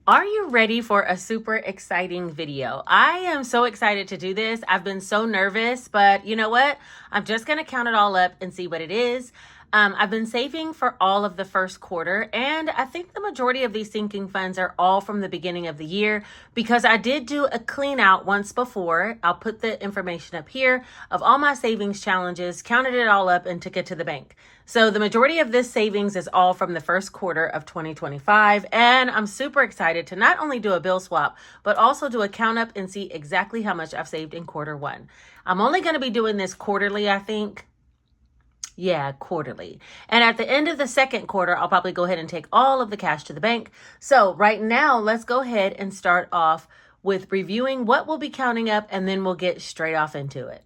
Are you ready for a super exciting video? I am so excited to do this. I've been so nervous, but you know what? I'm just going to count it all up and see what it is. I've been saving for all of the first quarter, and I think the majority of these sinking funds are all from the beginning of the year because I did do a clean out once before. I'll put the information up here of all my savings challenges, counted it all up and took it to the bank. So the majority of this savings is all from the first quarter of 2025. And I'm super excited to not only do a bill swap, but also do a count up and see exactly how much I've saved in quarter one. I'm only going to be doing this quarterly, I think. Yeah, quarterly. And at the end of the second quarter, I'll probably go ahead and take all of the cash to the bank. So right now, let's go ahead and start off with reviewing what we'll be counting up, and then we'll get straight off into it.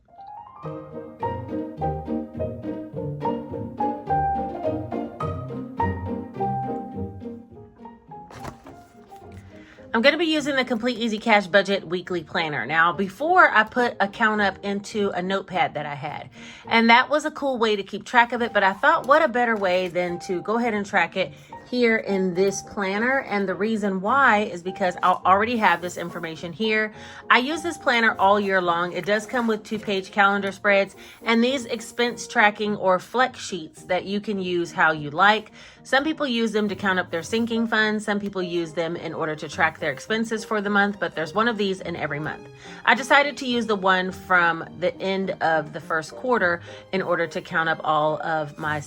I'm going to be using the Complete Easy Cash Budget Weekly Planner. Now, before I put a count up into a notepad that I had, and that was a cool way to keep track of it, but I thought what a better way than to go ahead and track it here in this planner. And the reason why is because I'll already have this information here. I use this planner all year long. It does come with 2-page calendar spreads and these expense tracking or flex sheets that you can use how you like. Some people use them to count up their sinking funds. Some people use them in order to track their expenses for the month, but there's one of these in every month. I decided to use the one from the end of the first quarter in order to count up all of my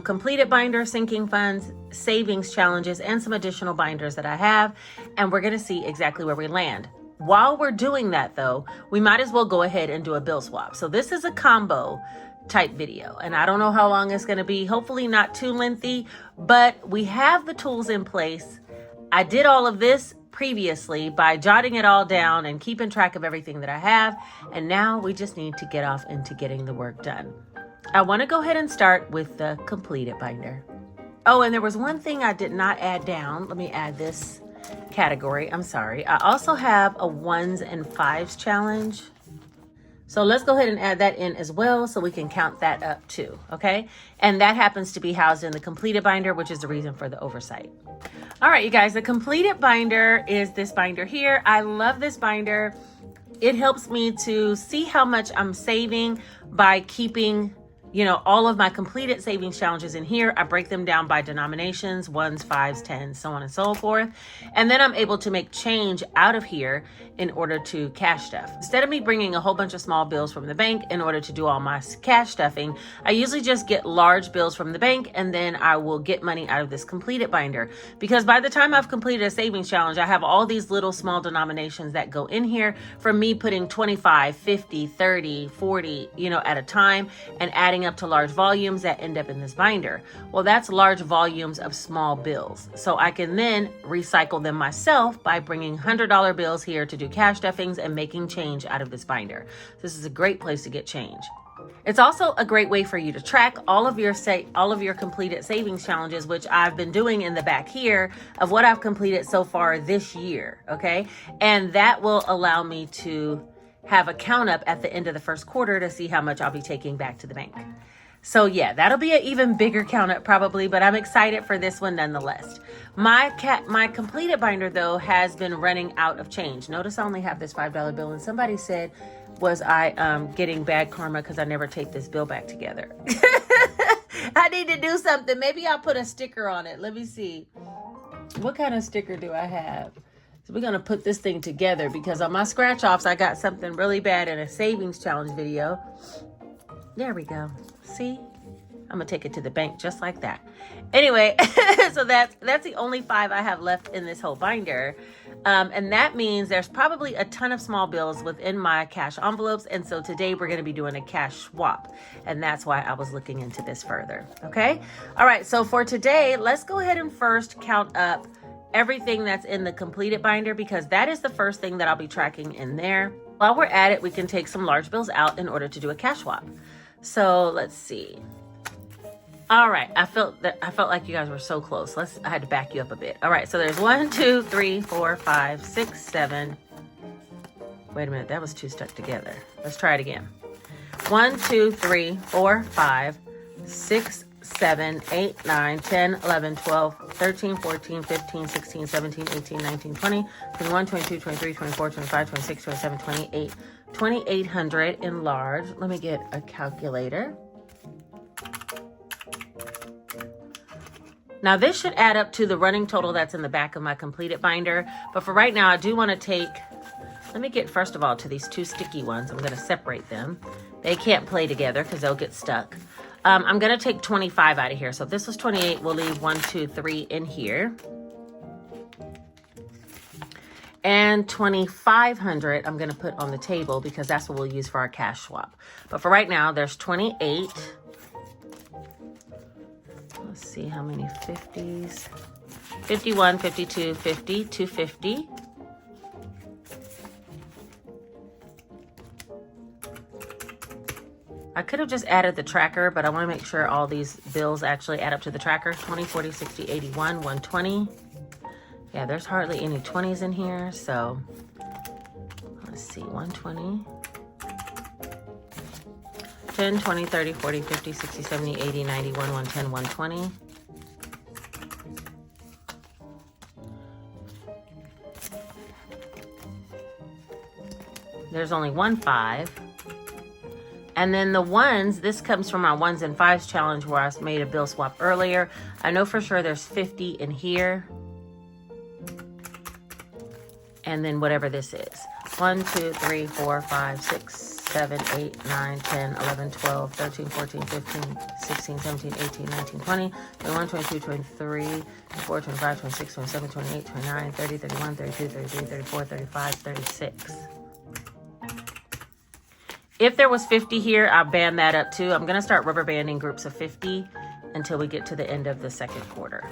completed binder, sinking funds, savings challenges, and some additional binders that I have. And we're going to see exactly where we land. While we're doing that though, we might as well go ahead and do a bill swap. So this is a combo type video, and I don't know how long it's going to be. Hopefully not too lengthy, but we have the tools in place. I did all of this previously by jotting it all down and keeping track of everything that I have. And now we just need to get off into getting the work done. I want to go ahead and start with the completed binder. Oh, and there was one thing I did not add down. Let me add this category. I'm sorry. I also have a 1s and 5s challenge. So let's go ahead and add that in as well so we can count that up too, okay? And that happens to be housed in the completed binder, which is the reason for the oversight. All right, you guys, the completed binder is this binder here. I love this binder. It helps me to see how much I'm saving by keeping, you know, all of my completed savings challenges in here. I break them down by denominations, 1s, 5s, 10s, so on and so forth. And then I'm able to make change out of here in order to cash stuff. Instead of me bringing a whole bunch of small bills from the bank in order to do all my cash stuffing, I usually just get large bills from the bank, and then I will get money out of this completed binder. Because by the time I've completed a savings challenge, I have all these little small denominations that go in here from me putting 25, 50, 30, 40, you know, at a time, and adding up to large volumes that end up in this binder. Well, that's large volumes of small bills. So I can then recycle them myself by bringing $100 bills here to do cash stuffings and making change out of this binder. This is a great place to get change. It's also a great way for you to track all of your completed savings challenges, which I've been doing in the back here of what I've completed so far this year, okay? And that will allow me to have a count up at the end of the first quarter to see how much I'll be taking back to the bank. So yeah, that'll be an even bigger count up probably, but I'm excited for this one nonetheless. My completed binder though has been running out of change. Notice I only have this $5 bill, and somebody said, was I getting bad karma because I never take this bill back together? I need to do something. Maybe I'll put a sticker on it. Let me see. What kind of sticker do I have? So we're going to put this thing together because on my scratch offs, I got something really bad in a savings challenge video. There we go. See? I'm going to take it to the bank just like that. Anyway, so that's the only 5 I have left in this whole binder. And that means there's probably a ton of small bills within my cash envelopes. And so today we're going to be doing a cash swap. And that's why I was looking into this further. Okay? All right. So for today, let's go ahead and first count up everything that's in the completed binder, because that is the first thing that I'll be tracking in there. While we're at it, we can take some large bills out in order to do a cash swap. So let's see. All right, I felt like you guys were so close. I had to back you up a bit. All right, so there's 1, 2, 3, 4, 5, 6, 7. Wait a minute, that was 2 stuck together. Let's try it again. 1, 2, 3, 4, 5, 6, 7, 8, 9, 10, 11, 12, 13, 14, 15, 16, 17, 18, 19, 20, 21, 22, 23, 24, 25, 26, 27, 28. 2,800 in large. Let me get a calculator. Now this should add up to the running total that's in the back of my completed binder. But for right now, I do want to take, let me get first of all to these two sticky ones. I'm going to separate them. They can't play together because they'll get stuck. I'm going to take 25 out of here. So if this was 28, we'll leave 1, 2, 3 in here. And 2,500 I'm going to put on the table because that's what we'll use for our cash swap. But for right now, there's 28. Let's see how many 50s. 51, 52, 50, 250. I could have just added the tracker, but I want to make sure all these bills actually add up to the tracker. 20, 40, 60, 81, 120. Yeah, there's hardly any 20s in here, so let's see, 120. 10, 20, 30, 40, 50, 60, 70, 80, 91, 110, 120. There's only 1 5. And then the ones, this comes from our 1s and 5s challenge where I made a bill swap earlier. I know for sure there's 50 in here. And then whatever this is. 1, 2, 3, 4, 5, 6, 7, 8, 9, 10, 11, 12, 13, 14, 15, 16, 17, 18, 19, 20, 21, 22, 23, 24, 25, 26, 27, 28, 29, 30, 31, 32, 33, 34, 35, 36. If there was 50 here, I'll band that up too. I'm going to start rubber banding groups of 50 until we get to the end of the second quarter.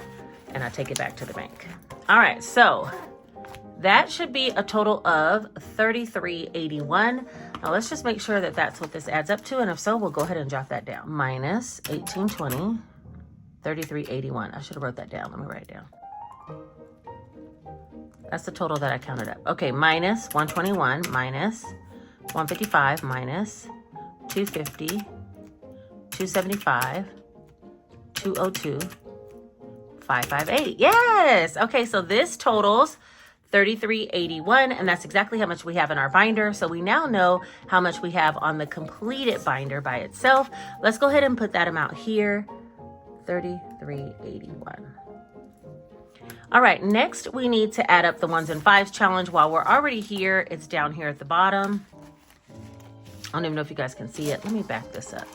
And I take it back to the bank. All right, so that should be a total of $33.81. Now let's just make sure that that's what this adds up to. And if so, we'll go ahead and jot that down. Minus 1820, $33.81. I should have wrote that down. Let me write it down. That's the total that I counted up. Okay, minus 121, minus 155, minus 250, 275, 202, 558. Yes. Okay, so this totals $33.81, and that's exactly how much we have in our binder. So we now know how much we have on the completed binder by itself. Let's go ahead and put that amount here, $33.81. All right, next we need to add up the 1s and 5s challenge. While we're already here, it's down here at the bottom. I don't even know if you guys can see it. Let me back this up.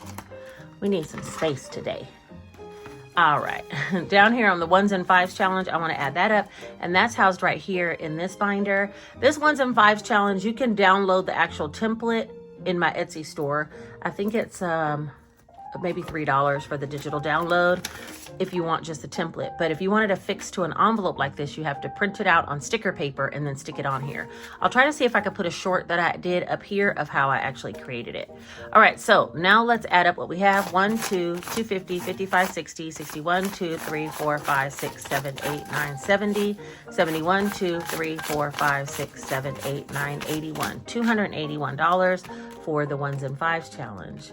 We need some space today. All right, down here on the 1s and 5s challenge, I want to add that up, and that's housed right here in this binder. This 1s and 5s challenge, you can download the actual template in my Etsy store. I think it's maybe $3 for the digital download if you want just the template. But if you wanted to fix to an envelope like this, you have to print it out on sticker paper and then stick it on here. I'll try to see if I could put a short that I did up here of how I actually created it. All right, so now let's add up what we have. 1, 2, 250, 55, 60, 61, 2, 3, 4, 5, 6, 7, 8, 9, 70, 71, 2, 3, 4, 5, 6, 7, 8, 9, 81. $281 for the 1s and 5s challenge.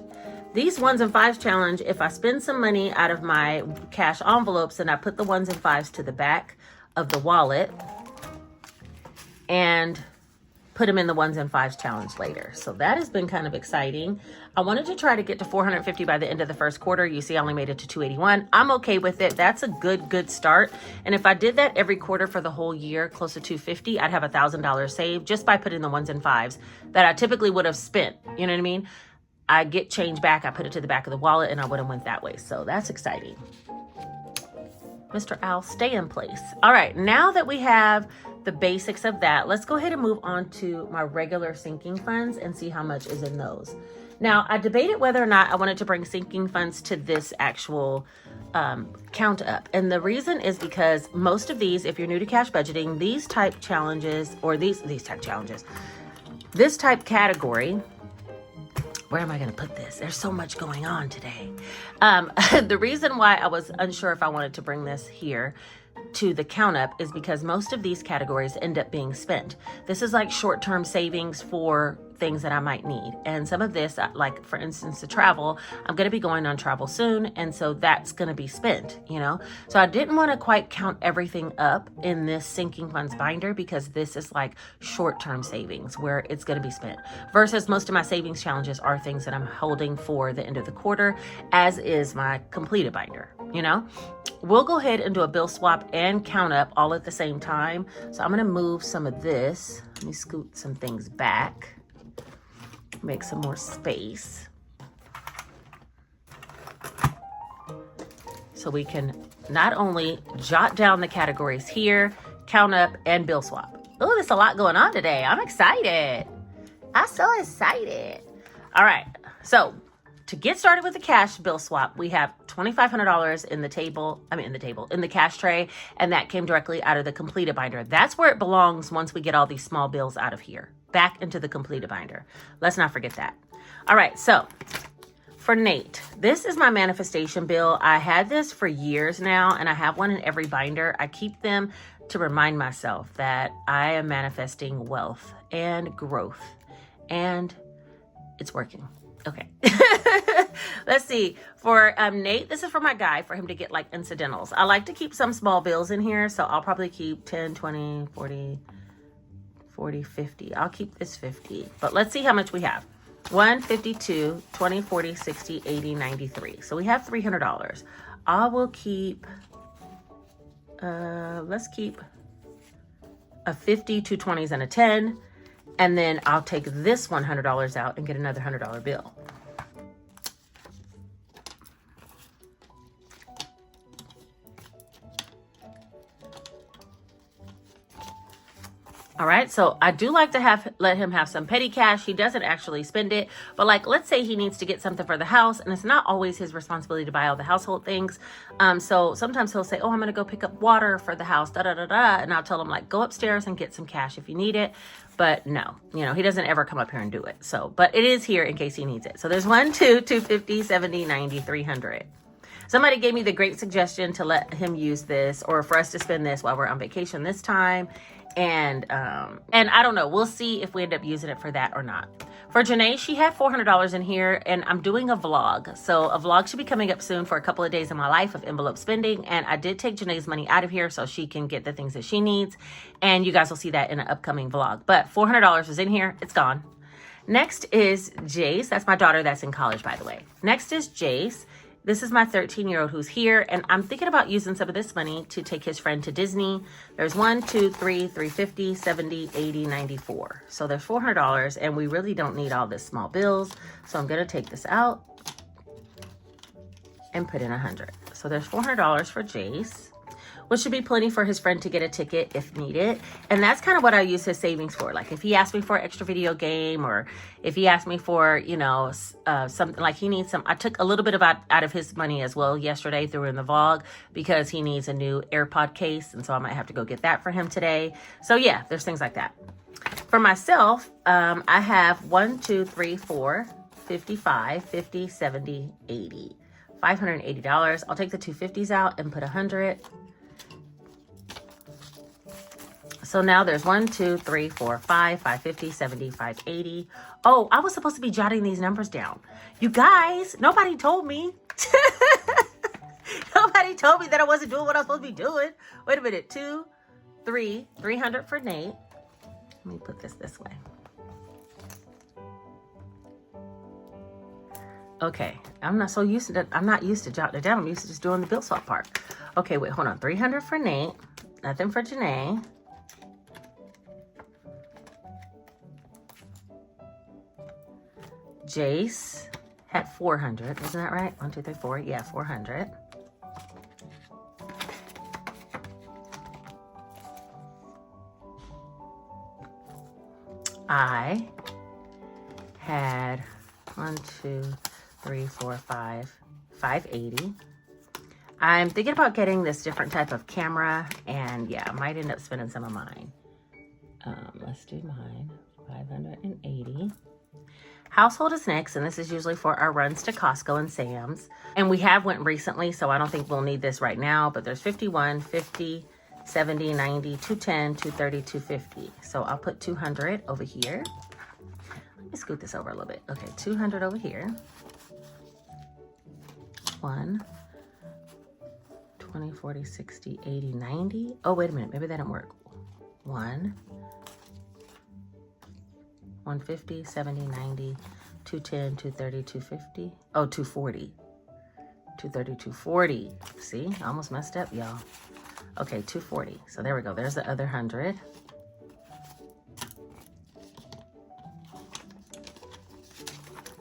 These 1s and 5s challenge, if I spend some money out of my cash envelopes and I put the 1s and 5s to the back of the wallet and put them in the 1s and 5s challenge later. So that has been kind of exciting. I wanted to try to get to 450 by the end of the first quarter. You see, I only made it to 281. I'm okay with it. That's a good start. And if I did that every quarter for the whole year, close to 250, I'd have $1,000 saved just by putting the 1s and 5s that I typically would have spent. You know what I mean? I get change back, I put it to the back of the wallet, and I would have went that way. So that's exciting. Mr. Owl, stay in place. All right, now that we have the basics of that, let's go ahead and move on to my regular sinking funds and see how much is in those. Now, I debated whether or not I wanted to bring sinking funds to this actual count up. And the reason is because most of these, if you're new to cash budgeting, these type challenges, or these type challenges, this type category, where am I going to put this? There's so much going on today. The reason why I was unsure if I wanted to bring this here to the count up is because most of these categories end up being spent. This is like short-term savings for things that I might need. And some of this, like for instance, to travel, I'm going to be going on travel soon. And so that's going to be spent, you know? So I didn't want to quite count everything up in this sinking funds binder because this is like short-term savings where it's going to be spent versus most of my savings challenges are things that I'm holding for the end of the quarter, as is my completed binder, you know? We'll go ahead and do a bill swap and count up all at the same time. So I'm going to move some of this. Let me scoot some things back, make some more space so we can not only jot down the categories here, count up, and bill swap. Oh, there's a lot going on today. I'm excited. I'm so excited. All right. So to get started with the cash bill swap, we have $2,500 in the cash tray, and that came directly out of the completed binder. That's where it belongs once we get all these small bills out of here, back into the completed binder. Let's not forget that. All right, so for Nate, this is my manifestation bill. I had this for years now, and I have one in every binder. I keep them to remind myself that I am manifesting wealth and growth, and it's working. Okay. Let's see. For Nate, this is for my guy, for him to get like incidentals. I like to keep some small bills in here, so I'll probably keep 10, 20, 40, 50. I'll keep this 50. But let's see how much we have. 1, 52, 20, 40, 60, 80, 93. So we have $300. I will keep, let's keep a 50, 2 20s, and a 10. And then I'll take this $100 out and get another $100 bill. All right, so I do like to let him have some petty cash. He doesn't actually spend it, but like, let's say he needs to get something for the house, and it's not always his responsibility to buy all the household things. So sometimes he'll say, oh, I'm gonna go pick up water for the house, and I'll tell him like, go upstairs and get some cash if you need it. But no, you know, he doesn't ever come up here and do it. So, but it is here in case he needs it. So there's 1, 2, 250, 70, 90, 300. Somebody gave me the great suggestion to let him use this, or for us to spend this while we're on vacation this time. And I don't know, we'll see if we end up using it for that or not. For Janae, she had $400 in here, and I'm doing a vlog. So a vlog should be coming up soon for a couple of days in my life of envelope spending. And I did take Janae's money out of here so she can get the things that she needs. And you guys will see that in an upcoming vlog. But $400 is in here, it's gone. Next is Jace. That's my daughter that's in college, by the way. Next is Jace. This is my 13-year-old who's here, and I'm thinking about using some of this money to take his friend to Disney. There's 1, 2, 3, 350, 70, 80, 94. So there's $400, and we really don't need all this small bills. So I'm gonna take this out and put in 100. So there's $400 for Jace, which should be plenty for his friend to get a ticket if needed. And that's kind of what I use his savings for. Like if he asked me for an extra video game, or if he asked me for, you know, something like he needs some, I took a little bit out of his money as well yesterday through in the vlog because he needs a new AirPod case. And so I might have to go get that for him today. So yeah, there's things like that. For myself, I have 1, 2, 3, 4, 55, 50, 70, 80, $580. I'll take the 250s out and put 100. So now there's 1, 2, 3, 4, 5, 550, 70, 580. Oh, I was supposed to be jotting these numbers down. You guys, nobody told me. Nobody told me that I wasn't doing what I was supposed to be doing. Wait a minute. 2, 3, 300 for Nate. Let me put this way. Okay, I'm not used to jotting it down. I'm used to just doing the bill swap part. Okay, wait, hold on. 300 for Nate. Nothing for Janae. Jace had 400, isn't that right? 1, 2, 3, 4. Yeah, 400. I had 1, 2, 3, 4, 5, 580. I'm thinking about getting this different type of camera, and yeah, I might end up spending some of mine. Let's do mine. 580. Household is next, and this is usually for our runs to Costco and Sam's. And we have went recently, so I don't think we'll need this right now, but there's 51, 50, 70, 90, 210, 230, 250. So I'll put 200 over here. me scoot this over a little bit. Okay, 200 over here. 1, 20, 40, 60, 80, 90. Oh, wait a minute. Maybe that didn't work. 1, 150, 70, 90, 210, 230, 250. Oh, 240. 230, 240. See, I almost messed up, y'all. Okay, 240. So there we go. There's the other 100.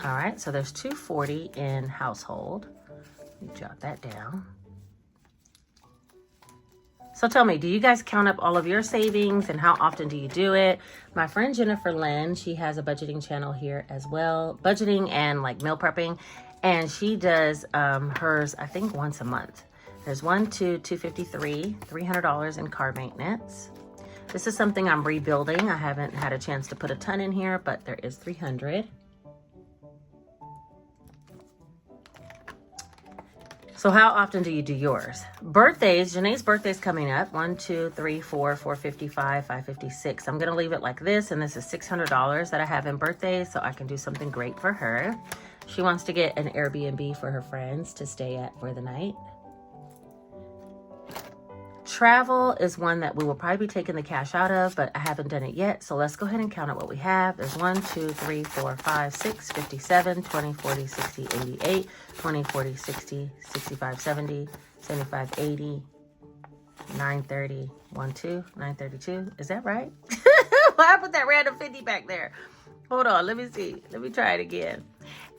All right, so there's 240 in household. Let me jot that down. So tell me, do you guys count up all of your savings and how often do you do it? My friend Jennifer Lynn, she has a budgeting channel here as well, budgeting and like meal prepping. And she does hers, I think, once a month. There's 1, 2, 253, $300 in car maintenance. This is something I'm rebuilding. I haven't had a chance to put a ton in here, but there is 300. So how often do you do yours? Birthdays, Janae's birthday's coming up. 1, 2, 3, 4, 455, 556. I'm gonna leave it like this, and this is $600 that I have in birthdays, so I can do something great for her. She wants to get an Airbnb for her friends to stay at for the night. Travel is one that we will probably be taking the cash out of, but I haven't done it yet. So let's go ahead and count out what we have. There's 1, 2, 3, 4, 5, 6, 57, 20, 40, 60, 88, 20, 40, 60, 65, 70, 75, 80, 930, 1, 2, 932. Is that right? Well, I put that random 50 back there. Hold on, let me see. Let me try it again.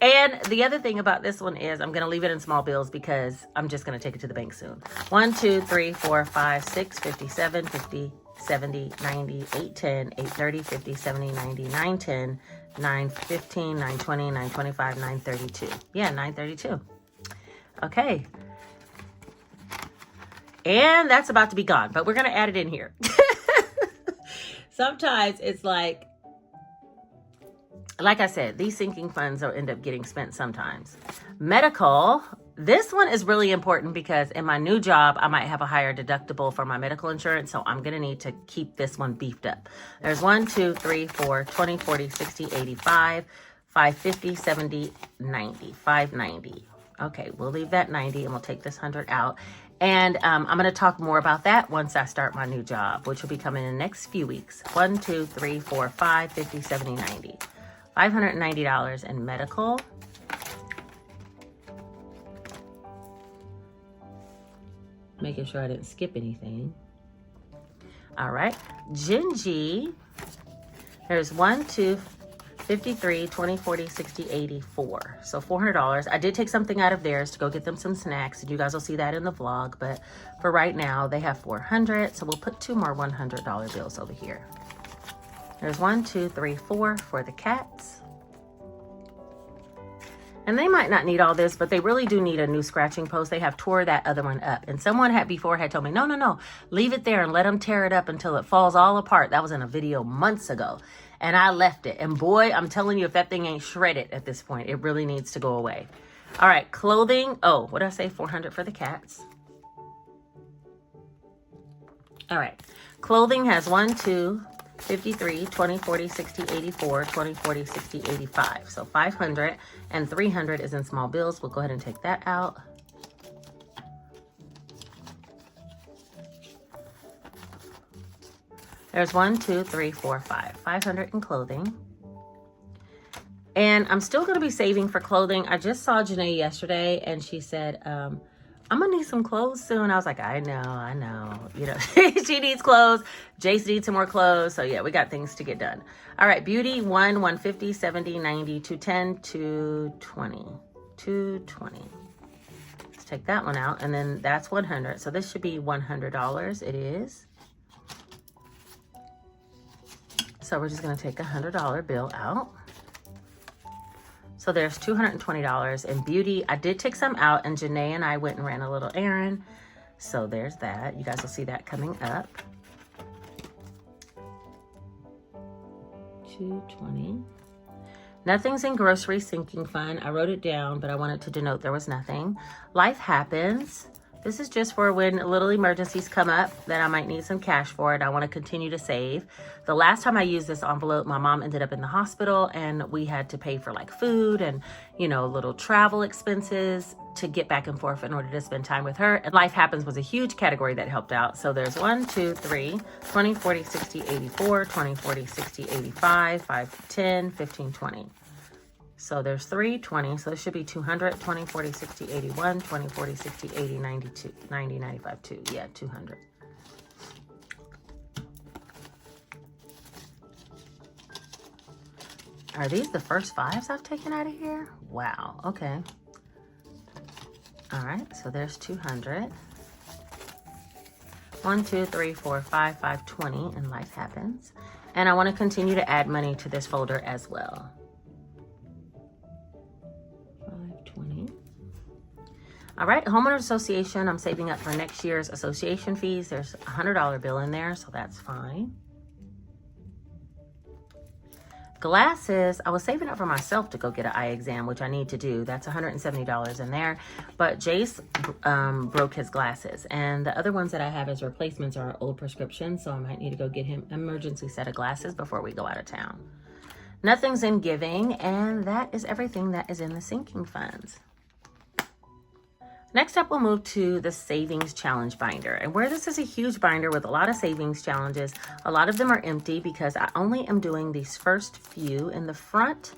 And the other thing about this one is I'm going to leave it in small bills because I'm just going to take it to the bank soon. 1, 2, 3, 4, 5, 6, 57, 50, 70, 90, 810, 830, 50, 70, 90, 910, 915, 920, 925, 932. Yeah, 932. Okay. And that's about to be gone, but we're going to add it in here. Sometimes it's like I said, these sinking funds will end up getting spent sometimes. Medical, this one is really important because in my new job, I might have a higher deductible for my medical insurance, so I'm going to need to keep this one beefed up. There's 1, 2, 3, 4, 20, 40, 60, 85, 550, 70, 90, 590. Okay, we'll leave that 90 and we'll take this 100 out. And I'm going to talk more about that once I start my new job, which will be coming in the next few weeks. 1, 2, 3, 4, 5, 50, 70, 90. $590 in medical. Making sure I didn't skip anything. All right. Gingy. There's 1, 2, 53, 20, 40, 60, 84. So $400. I did take something out of theirs to go get them some snacks, and you guys will see that in the vlog. But for right now, they have $400. So we'll put 2 more $100 bills over here. There's 1, 2, 3, 4 for the cats. And they might not need all this, but they really do need a new scratching post. They have tore that other one up. And someone had told me, no, leave it there and let them tear it up until it falls all apart. That was in a video months ago. And I left it. And boy, I'm telling you, if that thing ain't shredded at this point, it really needs to go away. All right, clothing. Oh, what did I say? 400 for the cats. All right, clothing has 1, 2, 53, 20, 40, 60, 84, 20, 40, 60, 85. So 500 and 300 is in small bills. We'll go ahead and take that out. There's 1, 2, 3, 4, 5. 500 in clothing. And I'm still going to be saving for clothing. I just saw Janae yesterday and she said, I'm going to need some clothes soon. I was like, I know. You know, she needs clothes. Jace needs some more clothes. So yeah, we got things to get done. All right. Beauty 1, 150, 70, 90, 210, 220, 220. Let's take that one out. And then that's 100. So this should be $100. It is. So we're just going to take a $100 bill out. So there's $220 in beauty. I did take some out, and Janae and I went and ran a little errand. So there's that. You guys will see that coming up. $220. Nothing's in grocery sinking fund. I wrote it down, but I wanted to denote there was nothing. Life happens. This is just for when little emergencies come up that I might need some cash for it. I want to continue to save. The last time I used this envelope, my mom ended up in the hospital and we had to pay for like food and, you know, little travel expenses to get back and forth in order to spend time with her. And Life Happens was a huge category that helped out. So there's 1, 2, 3, 20, 40, 60, 84, 20, 40, 60, 85, 5, 10, 15, 20. So there's 3, 20, so it should be 200, 20, 40, 60, 81, 20, 40, 60, 80, 92, 90, 95, 2. Yeah, 200. Are these the first 5s I've taken out of here? Wow, okay. All right, so there's 200. 1, 2, 3, 4, 5, 5, 20, and Life Happens. And I want to continue to add money to this folder as well. 520. All right, homeowner association, I'm saving up for next year's association fees. There's a $100 bill in there, so that's fine. Glasses, I was saving up for myself to go get an eye exam, which I need to do. That's $170 in there. But Jace broke his glasses. And the other ones that I have as replacements are old prescriptions, so I might need to go get him an emergency set of glasses before we go out of town. Nothing's in giving, and that is everything that is in the sinking funds. Next up, we'll move to the Savings Challenge binder. And where this is a huge binder with a lot of savings challenges, a lot of them are empty because I only am doing these first few in the front.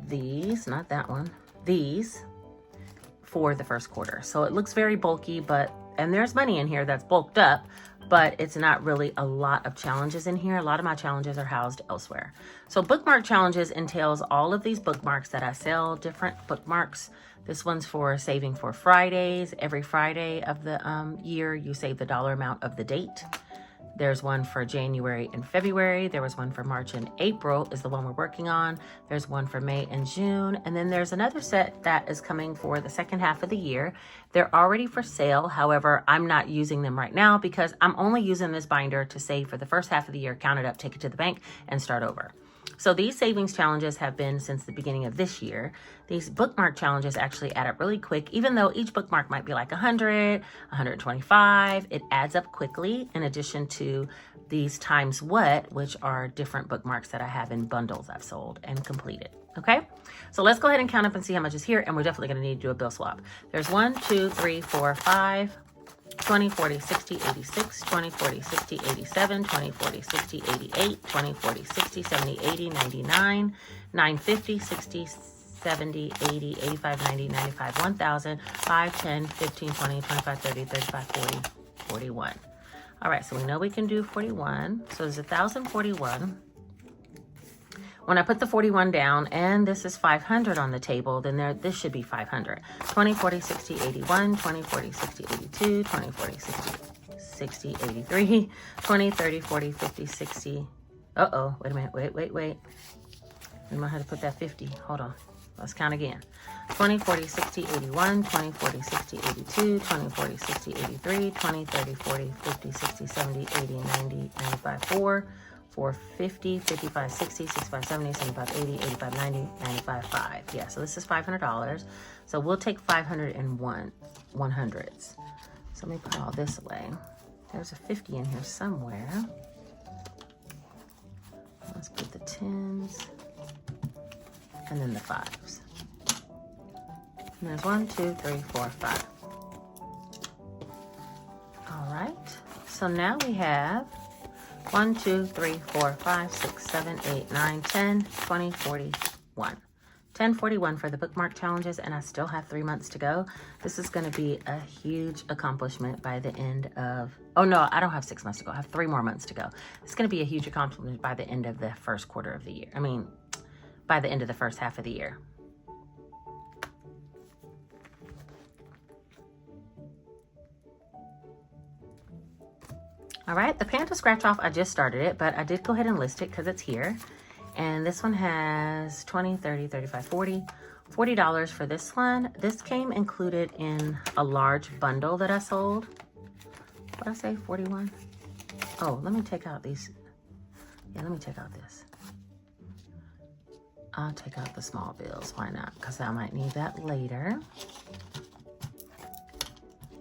These, not that one, these for the first quarter. So it looks very bulky, and there's money in here that's bulked up, but it's not really a lot of challenges in here. A lot of my challenges are housed elsewhere. So bookmark challenges entails all of these bookmarks that I sell, different bookmarks. This one's for saving for Fridays. Every Friday of the year, you save the dollar amount of the date. There's one for January and February. There was one for March and April is the one we're working on. There's one for May and June. And then there's another set that is coming for the second half of the year. They're already for sale. However, I'm not using them right now because I'm only using this binder to save for the first half of the year, count it up, take it to the bank, and start over. So these savings challenges have been since the beginning of this year. These bookmark challenges actually add up really quick. Even though each bookmark might be like 100, 125, it adds up quickly in addition to these times what, which are different bookmarks that I have in bundles I've sold and completed. Okay, so let's go ahead and count up and see how much is here. And we're definitely going to need to do a bill swap. There's 1, 2, 3, 4, 5, 20, 40, 60, 86, 20, 40, 60, 87, 20, 40, 60, 88, 20, 40, 60, 70, 80, 99, 950, 60, 70, 80, 85, 90, 95, 1,000, 5, 10, 15, 20, 25, 30, 35, 40, 41. All right, so we know we can do 41. So there's 1,041. When I put the 41 down and this is 500 on the table, then this should be 500. 20, 40, 60, 81, 20, 40, 60, 82, 20, 40, 60, 60, 83, 20, 30, 40, 50, 60. Uh-oh, wait a minute, wait. We might have to put that 50, hold on. Let's count again. 20, 40, 60, 81, 20, 40, 60, 82, 20, 40, 60, 83, 20, 30, 40, 50, 60, 70, 80, 90, 95, 4, 50, 55, 60, 65, 70, 75, 80, 85, 90, 95, 5. Yeah, so this is $500. So we'll take 501 100s. So let me put all this away. There's a 50 in here somewhere. Let's put the 10s and then the 5s. And there's 1, 2, 3, 4, 5. All right, so now we have 1, 2, 3, 4, 5, 6, 7, 8, 9, 10, 20, 41. 1041 for the bookmark challenges, and I still have 3 months to go. This is going to be a huge accomplishment by the end of, oh no, I don't have 6 months to go. I have 3 more months to go. It's going to be a huge accomplishment by the end of the first quarter of the year. I mean, by the end of the first half of the year. All right, the Panda scratch off, I just started it, but I did go ahead and list it because it's here. And this one has 20, 30, 35, 40, $40 for this one. This came included in a large bundle that I sold. What did I say, 41? Oh, let me take out these. Yeah, let me take out this. I'll take out the small bills, why not? Because I might need that later.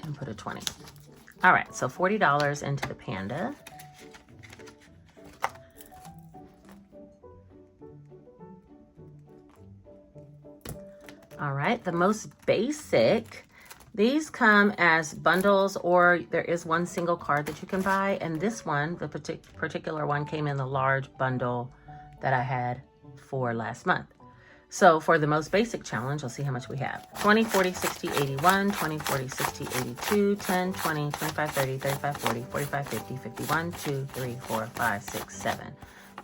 and put a 20. All right, so $40 into the Panda. All right, the most basic, these come as bundles, or there is one single card that you can buy. And this one, the particular one, came in the large bundle that I had for last month. So for the most basic challenge, let's see how much we have. 20, 40, 60, 81, 20, 40, 60, 82, 10, 20, 25, 30, 35, 40, 45, 50, 51, 2, 3, 4, 5, 6, 7.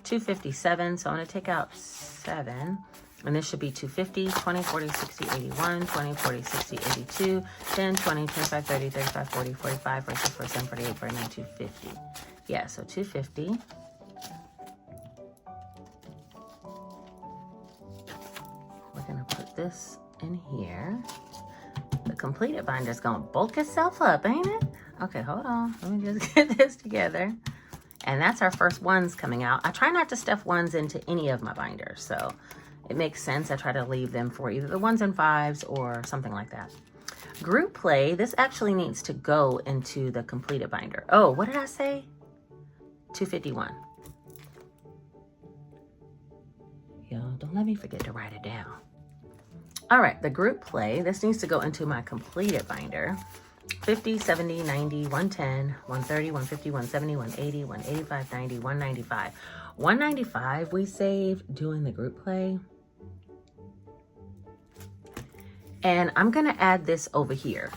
257, so I'm gonna take out 7. And this should be 250, 20, 40, 60, 81, 20, 40, 60, 82, 10, 20, 25, 30, 35, 40, 45, 46, 47, 48, 49, 250. Yeah, so 250. We're gonna put this in here. The completed binder's gonna bulk itself up, ain't it? Okay, hold on. Let me just get this together. And that's our first ones coming out. I try not to stuff ones into any of my binders, so it makes sense. I try to leave them for either the 1s and 5s or something like that. Group play, this actually needs to go into the completed binder. Oh, what did I say? 251. Y'all, don't let me forget to write it down. All right, the group play, this needs to go into my completed binder. 50, 70, 90, 110, 130, 150, 170, 180, 185, 90, 195. 195 we saved doing the group play. And I'm gonna add this over here.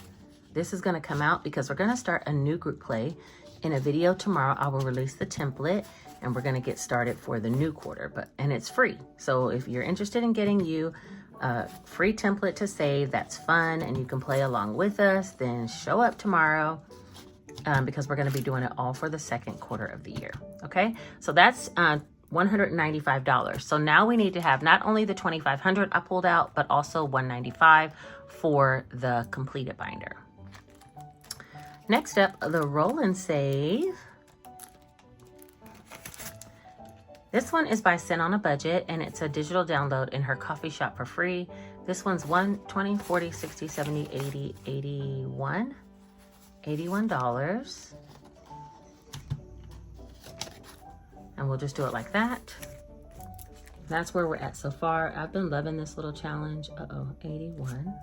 This is gonna come out because we're gonna start a new group play. In a video tomorrow, I will release the template and we're gonna get started for the new quarter, and it's free. So if you're interested in getting you a free template to save, that's fun, and you can play along with us, then show up tomorrow because we're gonna be doing it all for the second quarter of the year, okay? So that's $195. So now we need to have not only the 2,500 I pulled out, but also 195 for the completed binder. Next up, the roll and save. This one is by Sent on a Budget, and it's a digital download in her coffee shop for free. This one's 20, 40, 60, 70, 80, 81. $81. And we'll just do it like that. That's where we're at so far. I've been loving this little challenge. 81.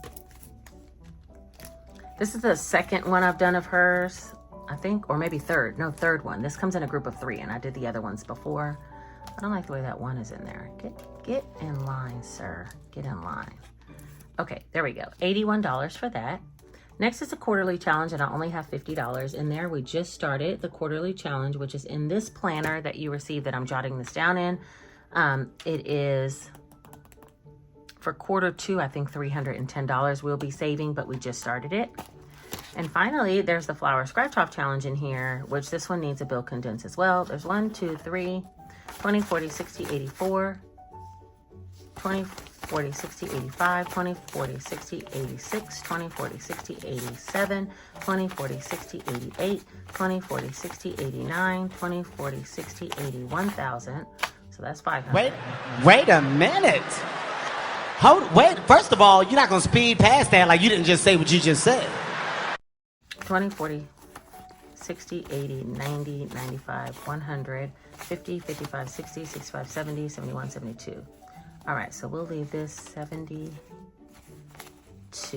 This is the second one I've done of hers, I think, or maybe third. No, third one. This comes in a group of 3, and I did the other ones before. I don't like the way that one is in there. Get in line, sir. Get in line. Okay, there we go. $81 for that. Next is a quarterly challenge, and I only have $50 in there. We just started the quarterly challenge, which is in this planner that you received that I'm jotting this down in. It is for quarter 2, I think $310 we'll be saving, but we just started it. And finally, there's the flower scratch off challenge in here, which this one needs a bill condense as well. There's 1, 2, 3, 20, 40, 60, 84, 20, 40, 60, 85, 20, 40, 60, 86, 20, 40, 60, 87, 20, 40, 60, 88, 20, 40, 60, 89, 20, 40, 60, 81,000. So that's 500. Wait a minute. Wait, first of all, you're not going to speed past that like you didn't just say what you just said. 20, 40, 60, 80, 90, 95, 100, 50, 55, 60, 65, 70, 71, 72. All right, so we'll leave this 72.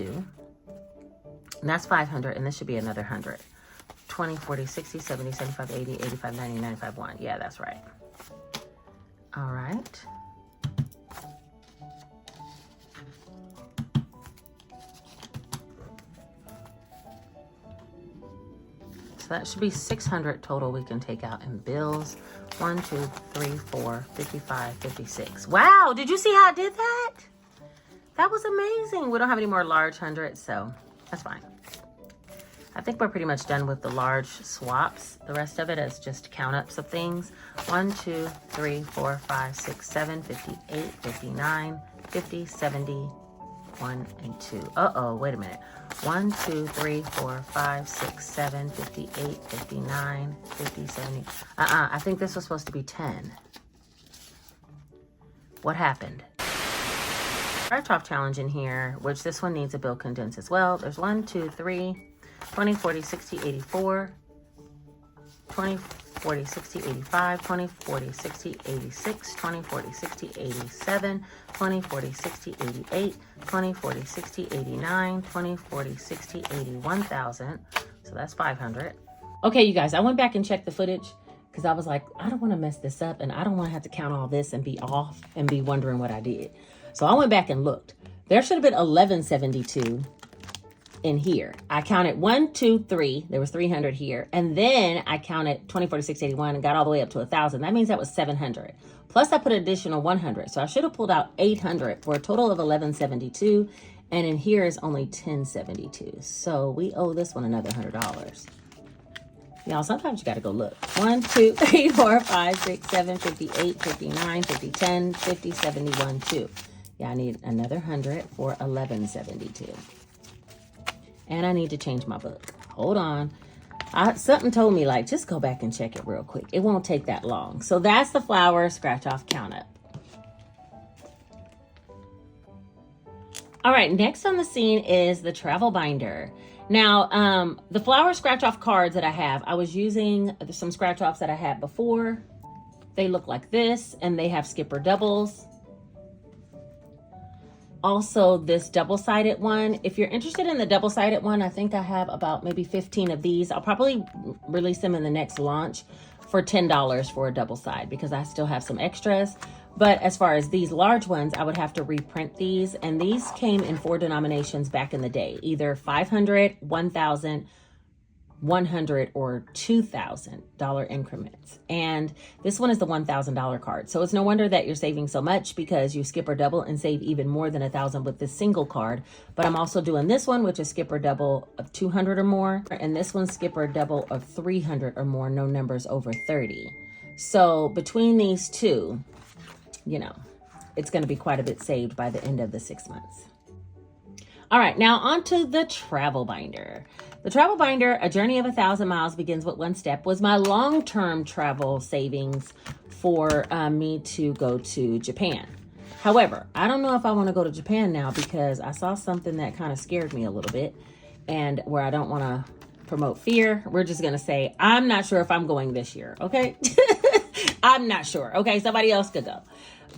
And that's 500, and this should be another 100. 20, 40, 60, 70, 75, 80, 85, 90, 95, 1. Yeah, that's right. All right. So that should be 600 total we can take out in bills. 1, 2, 3, 4, 55, 56. Wow, did you see how I did that? That was amazing. We don't have any more large hundreds, so that's fine. I think we're pretty much done with the large swaps. The rest of it is just count ups of things. 1, 2, 3, 4, 5, 6, 7, 58, 59, 50, 70, 1 and 2. Uh-oh, wait a minute. 1, 2, 3, 4, 5, 6, 7, 58, 59, 50, 70. I think this was supposed to be 10. What happened? Scratch off challenge in here, which this one needs a bill condense as well. There's 1, 2, 3, 20, 40, 60, 84, 20, 40, 60, 85, 20, 40, 60, 86, 20, 40, 60, 87, 20, 40, 60, 88, 20, 40, 60, 89, 20, 40, 60, 81,000. So that's 500. Okay, you guys, I went back and checked the footage because I was like, I don't want to mess this up and I don't want to have to count all this and be off and be wondering what I did. So I went back and looked. There should have been 1172 in here. I counted 1, 2, 3. There was 300 here. And then I counted 20, 40, 60, 81 and got all the way up to 1,000. That means that was 700. Plus I put an additional 100. So I should have pulled out 800 for a total of 1172. And in here is only 1072. So we owe this one another $100. Y'all, sometimes you got to go look. 1, 2, 3, 4, 5, 6, 7, 58, 59, 50, 10, 50, 71, 2. Yeah, I need another 100 for 1172. And I need to change my book. Hold on. Something told me, like, just go back and check it real quick. It won't take that long. So that's the flower scratch off count up. All right, next on the scene is the travel binder. Now, the flower scratch off cards that I have, I was using some scratch offs that I had before. They look like this, and they have skipper doubles. Also, this double-sided one. If you're interested in the double-sided one, I think I have about maybe 15 of these. I'll probably release them in the next launch for $10 for a double side because I still have some extras. But as far as these large ones, I would have to reprint these. And these came in 4 denominations back in the day, either 500, 1,000, 100, or $2,000 increments. And this one is the $1,000 card. So it's no wonder that you're saving so much because you skip or double and save even more than 1,000 with this single card. But I'm also doing this one, which is skip or double of 200 or more. And this one skip or double of 300 or more, no numbers over 30. So between these two, you know, it's going to be quite a bit saved by the end of the 6 months. All right, now on to the travel binder. The travel binder, A Journey of 1,000 Miles Begins with One Step, was my long-term travel savings for me to go to Japan. However, I don't know if I want to go to Japan now because I saw something that kind of scared me a little bit, and where I don't want to promote fear, we're just going to say, I'm not sure if I'm going this year, okay? I'm not sure. Okay, somebody else could go.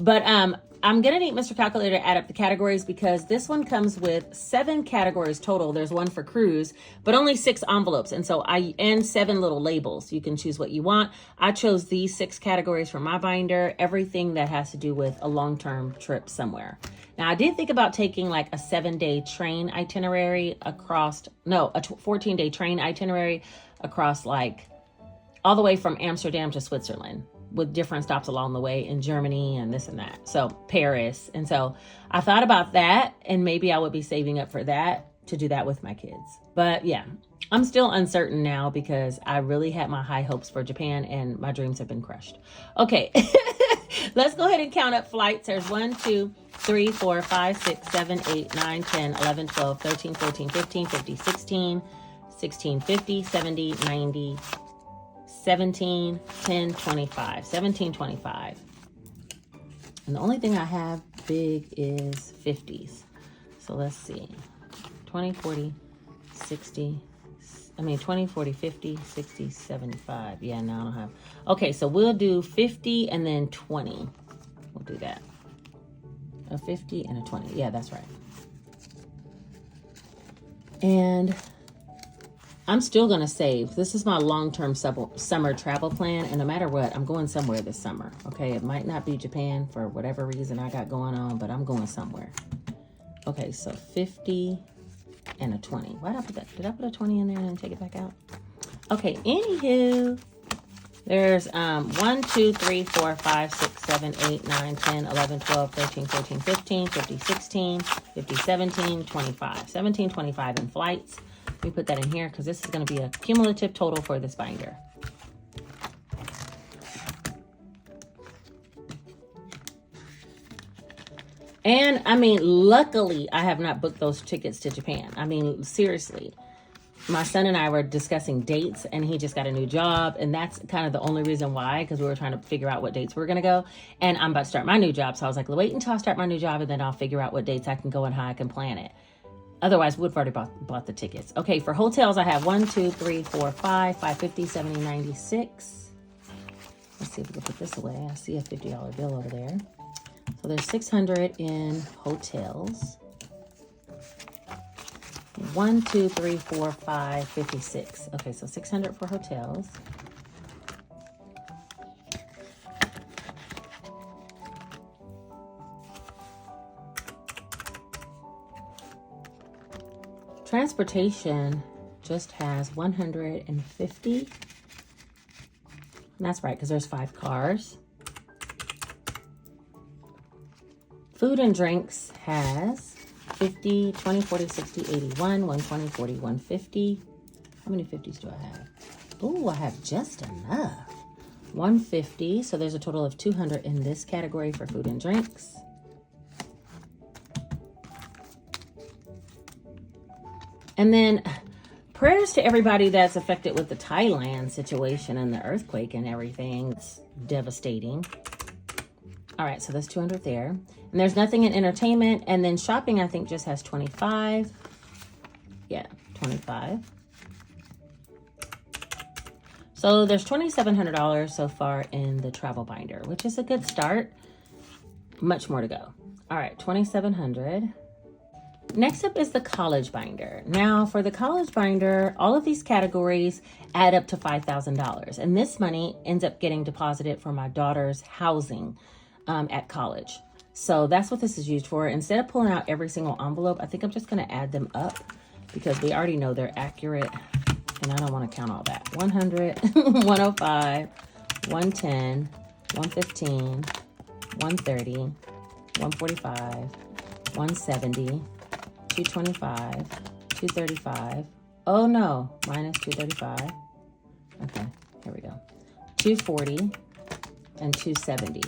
But I'm going to need Mr. Calculator to add up the categories because this one comes with 7 categories total. There's one for cruise, but only 6 envelopes. And so and 7 little labels. You can choose what you want. I chose these 6 categories for my binder, everything that has to do with a long-term trip somewhere. Now, I did think about taking like a 7-day train itinerary across, no, a 14-day train itinerary across like all the way from Amsterdam to Switzerland, with different stops along the way in Germany and this and that. So Paris. And so I thought about that, and maybe I would be saving up for that to do that with my kids. But yeah, I'm still uncertain now because I really had my high hopes for Japan and my dreams have been crushed. Okay, let's go ahead and count up flights. There's 1, 2, 3, 4, 5, 6, 7, 8, 9, 10, 11, 12, 13, 14, 15, 50, 16, 16, 50, 70, 90, 17, 10, 25, 17, 25. And the only thing I have big is 50s. So let's see, 20, 40, 60, 20, 40, 50, 60, 75. Yeah, no, I don't have. Okay, so we'll do 50 and then 20. We'll do that. A 50 and a 20. Yeah, that's right. And I'm still going to save. This is my long-term summer travel plan. And no matter what, I'm going somewhere this summer. Okay, it might not be Japan for whatever reason I got going on, but I'm going somewhere. Okay, so 50 and a 20. Why did I put that? Did I put a 20 in there and then take it back out? Okay, anywho, there's 1, 2, 3, 4, 5, 6, 7, 8, 9, 10, 11, 12, 13, 14, 15, 50, 16, 50, 17, 25. 17, 25 in flights. Let me put that in here because this is going to be a cumulative total for this binder. And I mean, luckily, I have not booked those tickets to Japan. I mean, seriously, my son and I were discussing dates and he just got a new job. And that's kind of the only reason why, because we were trying to figure out what dates we were going to go. And I'm about to start my new job. So I was like, wait until I start my new job and then I'll figure out what dates I can go and how I can plan it. Otherwise, would have already bought the tickets. Okay, for hotels, I have 1, 2, 3, 4, 5, 550, 70, 96. Let's see if we can put this away. I see a $50 bill over there. So there's 600 in hotels. 1, 2, 3, 4, 5, 56. Okay, so 600 for hotels. Transportation just has 150. And that's right, because there's 5 cars. Food and drinks has 50, 20, 40, 60, 81, 120, 40, 150. How many 50s do I have? Oh, I have just enough. 150, so there's a total of 200 in this category for food and drinks. And then prayers to everybody that's affected with the Thailand situation and the earthquake and everything. It's devastating. All right, so that's 200 there. And there's nothing in entertainment. And then shopping, I think, just has 25. Yeah, 25. So there's $2,700 so far in the travel binder, which is a good start. Much more to go. All right, $2,700. Next up is the college binder. Now for the college binder, all of these categories add up to $5,000. And this money ends up getting deposited for my daughter's housing at college. So that's what this is used for. Instead of pulling out every single envelope, I think I'm just gonna add them up because we already know they're accurate and I don't wanna count all that. 100, 105, 110, 115, 130, 145, 170, 225, 235. Oh no, minus 235. Okay, here we go. 240 and 270.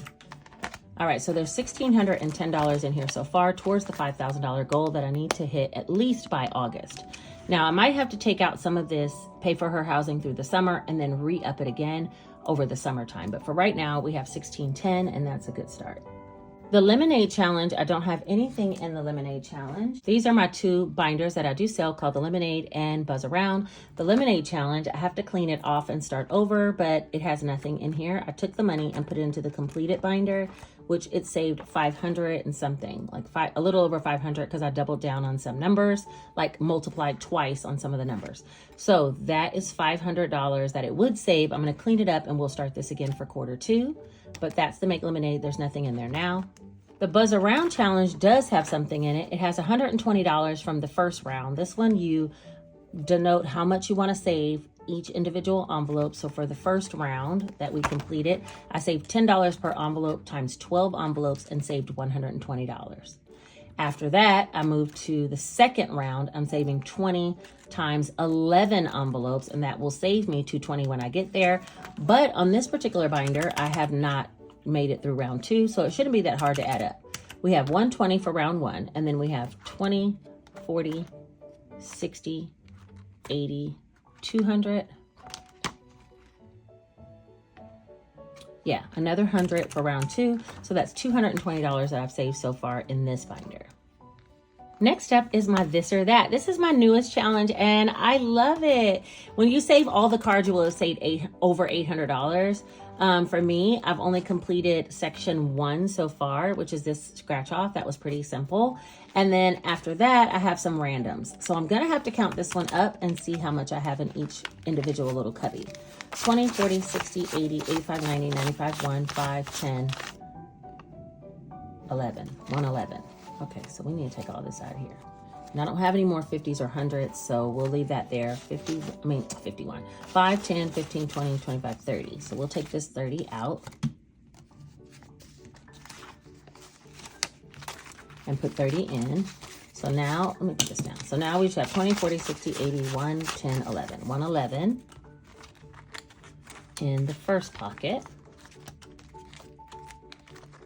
All right, so there's $1,610 in here so far towards the $5,000 goal that I need to hit at least by August. Now, I might have to take out some of this, pay for her housing through the summer, and then re-up it again over the summertime. But for right now, we have $1,610, and that's a good start. The Lemonade Challenge, I don't have anything in the Lemonade Challenge. These are my 2 binders that I do sell called the Lemonade and Buzz Around. The Lemonade Challenge, I have to clean it off and start over, but it has nothing in here. I took the money and put it into the completed binder, which it saved 500 and something, like a little over 500 because I doubled down on some numbers, like multiplied twice on some of the numbers. So that is $500 that it would save. I'm gonna clean it up and we'll start this again for quarter 2. But that's the Make Lemonade. There's nothing in there now. The Buzz Around Challenge does have something in it. It has $120 from the first round. This one, you denote how much you want to save each individual envelope. So for the first round that we completed, I saved $10 per envelope times 12 envelopes and saved $120. After that, I moved to the second round. I'm saving 20 times 11 envelopes, and that will save me $220 when I get there. But on this particular binder, I have not made it through round 2, so it shouldn't be that hard to add up. We have 120 for round 1, and then we have 20, 40, 60, 80, 200. Yeah, another 100 for round 2. So that's $220 that I've saved so far in this binder. Next up is my This or That. This is my newest challenge and I love it. When you save all the cards, you will have saved over $800. For me, I've only completed section 1 so far, which is this scratch off. That was pretty simple. And then after that, I have some randoms. So I'm gonna have to count this one up and see how much I have in each individual little cubby. 20, 40, 60, 80, 85, 90, 95, 1, 5, 10, 11, 111. Okay, so we need to take all this out of here. And I don't have any more 50s or 100s, so we'll leave that there. 51. 5, 10, 15, 20, 25, 30. So we'll take this 30 out. And put 30 in. So now, let me put this down. So now we should have 20, 40, 60, 80, 1, 10, 11. 111 in the first pocket.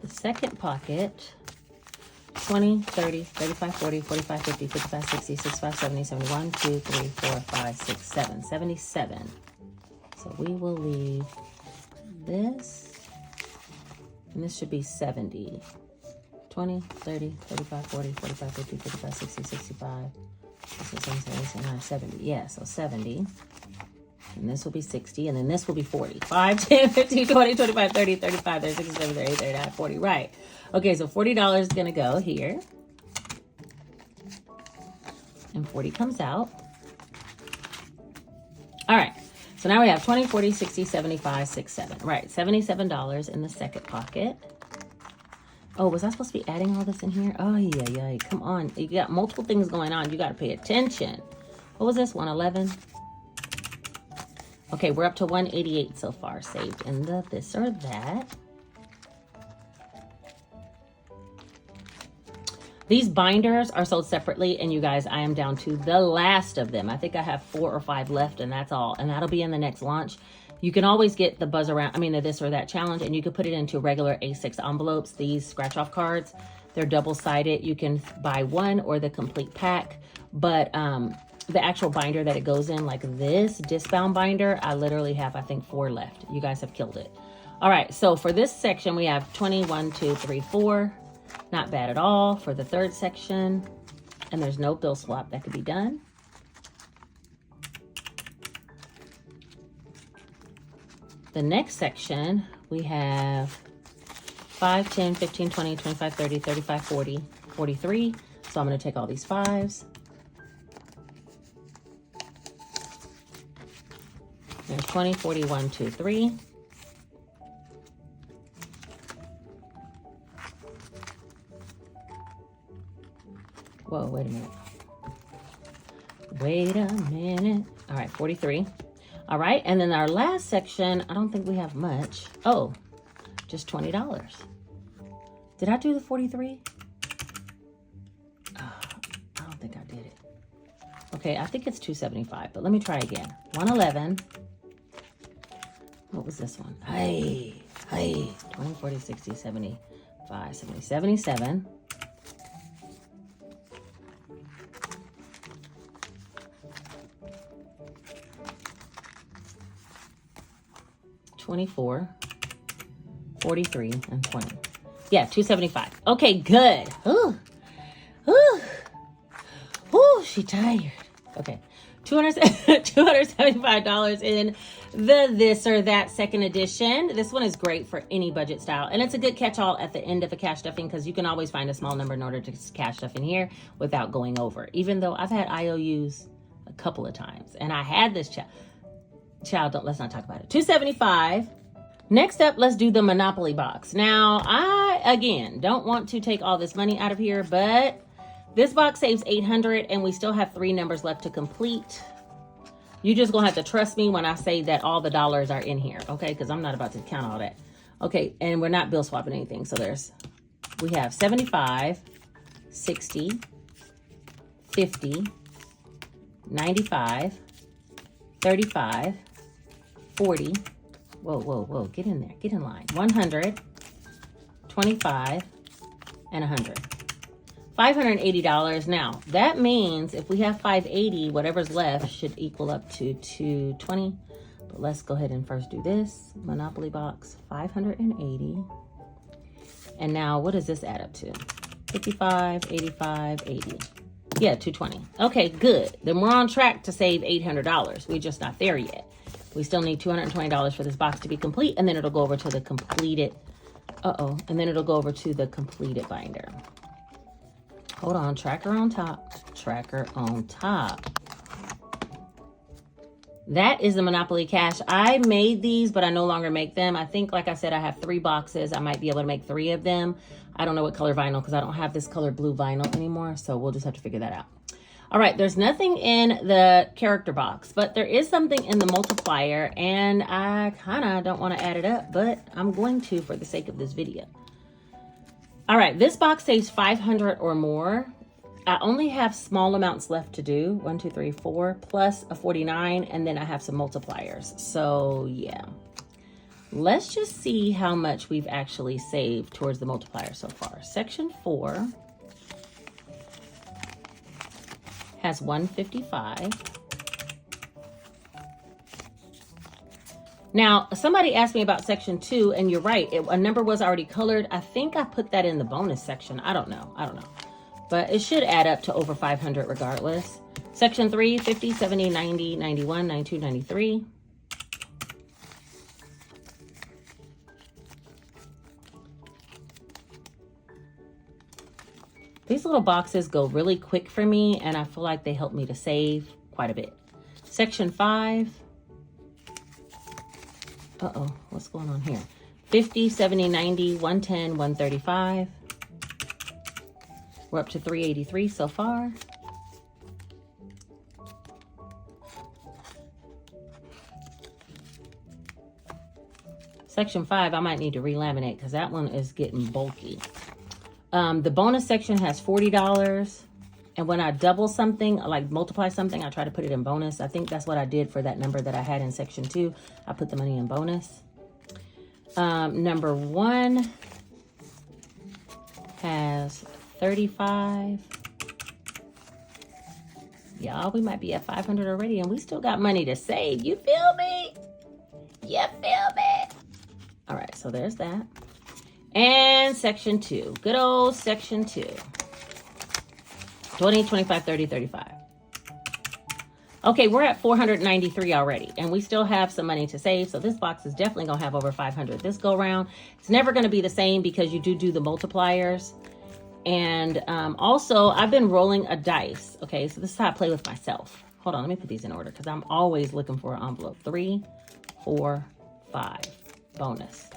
The second pocket, 20, 30, 35, 40, 45, 50, 55, 60, 65, 70, 71, 2, 3, 4, 5, 6, 7, 77. So we will leave this, and this should be 70. 20, 30, 35, 40, 45, 50, 55, 60, 65, 70. Yeah, so 70. And this will be 60, and then this will be 40. 5, 10, 15, 20, 25, 30, 35, 36, 37, 38, 39, 40. Right. Okay, so $40 is going to go here. And 40 comes out. All right. So now we have 20, 40, 60, 75, 6, 7. Right. $77 in the second pocket. Oh, was I supposed to be adding all this in here? Oh, yeah. Come on. You got multiple things going on. You got to pay attention. What was this? 111? Okay, we're up to 188 so far saved in the this or that. These binders are sold separately, and you guys, I am down to the last of them. I think I have 4 or 5 left, and that's all. And that'll be in the next launch. You can always get the buzz around, the this or that challenge, and you can put it into regular A6 envelopes. These scratch-off cards, they're double-sided. You can buy one or the complete pack, but the actual binder that it goes in, like this disc-bound binder, I literally have, I think, 4 left. You guys have killed it. All right, so for this section, we have 20, 1, 2, 3, 4. Not bad at all for the third section. And there's no bill swap that could be done. The next section, we have 5, 10, 15, 20, 25, 30, 35, 40, 43. So I'm going to take all these 5s. There's 20, 40, 1, 2, 3. Whoa, wait a minute. Wait a minute. All right, 43. All right, and then our last section, I don't think we have much. Oh, just $20. Did I do the 43? Oh, I don't think I did it. Okay, I think it's 275, but let me try again. 111. What was this one? Hey, 20, 40, 60, 75, 70, 77. 24, 43, and 20. Yeah, 275. Okay, good. Ooh, she tired. Okay, $275 in the this or that second edition. This one is great for any budget style, and it's a good catch-all at the end of a cash stuffing because you can always find a small number in order to cash stuff in here without going over. Even though I've had IOUs a couple of times, and I had this let's not talk about it. 275. Next up, let's do the Monopoly box. Now, I, again, don't want to take all this money out of here, but this box saves $800, and we still have 3 numbers left to complete. You just gonna have to trust me when I say that all the dollars are in here, okay? Because I'm not about to count all that. Okay, and we're not bill swapping anything. So we have 75, 60, 50, 95, 35, 40, whoa, get in there, get in line, 100, 25, and 100. $580. Now, that means if we have 580, whatever's left should equal up to 220. But let's go ahead and first do this. Monopoly box, 580. And now, what does this add up to? 55, 85, 80. Yeah, 220. Okay, good. Then we're on track to save $800. We're just not there yet. We still need $220 for this box to be complete, and then it'll go over to the completed, and then it'll go over to the completed binder. Hold on, tracker on top, tracker on top. That is the Monopoly Cash. I made these, but I no longer make them. I think, like I said, I have 3 boxes. I might be able to make 3 of them. I don't know what color vinyl because I don't have this color blue vinyl anymore, so we'll just have to figure that out. All right, there's nothing in the character box, but there is something in the multiplier, and I kind of don't want to add it up, but I'm going to for the sake of this video. All right, this box saves 500 or more. I only have small amounts left to do, 1, 2, 3, 4, plus a 49, and then I have some multipliers. So yeah, let's just see how much we've actually saved towards the multiplier so far. Section 4 has 155. Now, somebody asked me about section 2, and you're right. A number was already colored. I think I put that in the bonus section. I don't know. but it should add up to over 500 regardless. Section 3, 50, 70, 90, 91, 92, 93. These little boxes go really quick for me, and I feel like they help me to save quite a bit. Section 5. Uh-oh, what's going on here? 50, 70, 90, 110, 135. We're up to 383 so far. Section 5, I might need to relaminate because that one is getting bulky. The bonus section has $40. And when I double something, like multiply something, I try to put it in bonus. I think that's what I did for that number that I had in section 2. I put the money in bonus. Number 1 has 35. Y'all, we might be at 500 already, and we still got money to save. You feel me? You feel me? All right, so there's that. And section 2, good old section 2. 20, 25, 30, 35. Okay, we're at 493 already, and we still have some money to save, so this box is definitely going to have over 500 this go round. It's never going to be the same because you do the multipliers. And also, I've been rolling a dice. Okay, so this is how I play with myself. Hold on, let me put these in order because I'm always looking for an envelope. 3, 4, 5. Bonus.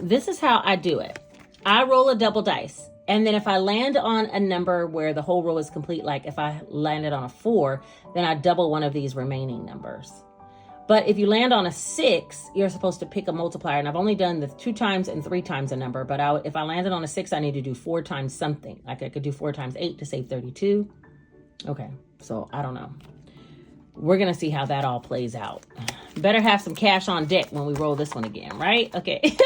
This is how I do it. I roll a double dice. And then if I land on a number where the whole row is complete, like if I landed on a 4, then I double one of these remaining numbers. But if you land on a 6, you're supposed to pick a multiplier. And I've only done the 2 times and 3 times a number. But if I landed on a 6, I need to do 4 times something. Like I could do 4 times 8 to save 32. Okay, so I don't know. We're going to see how that all plays out. Better have some cash on deck when we roll this one again, right? Okay.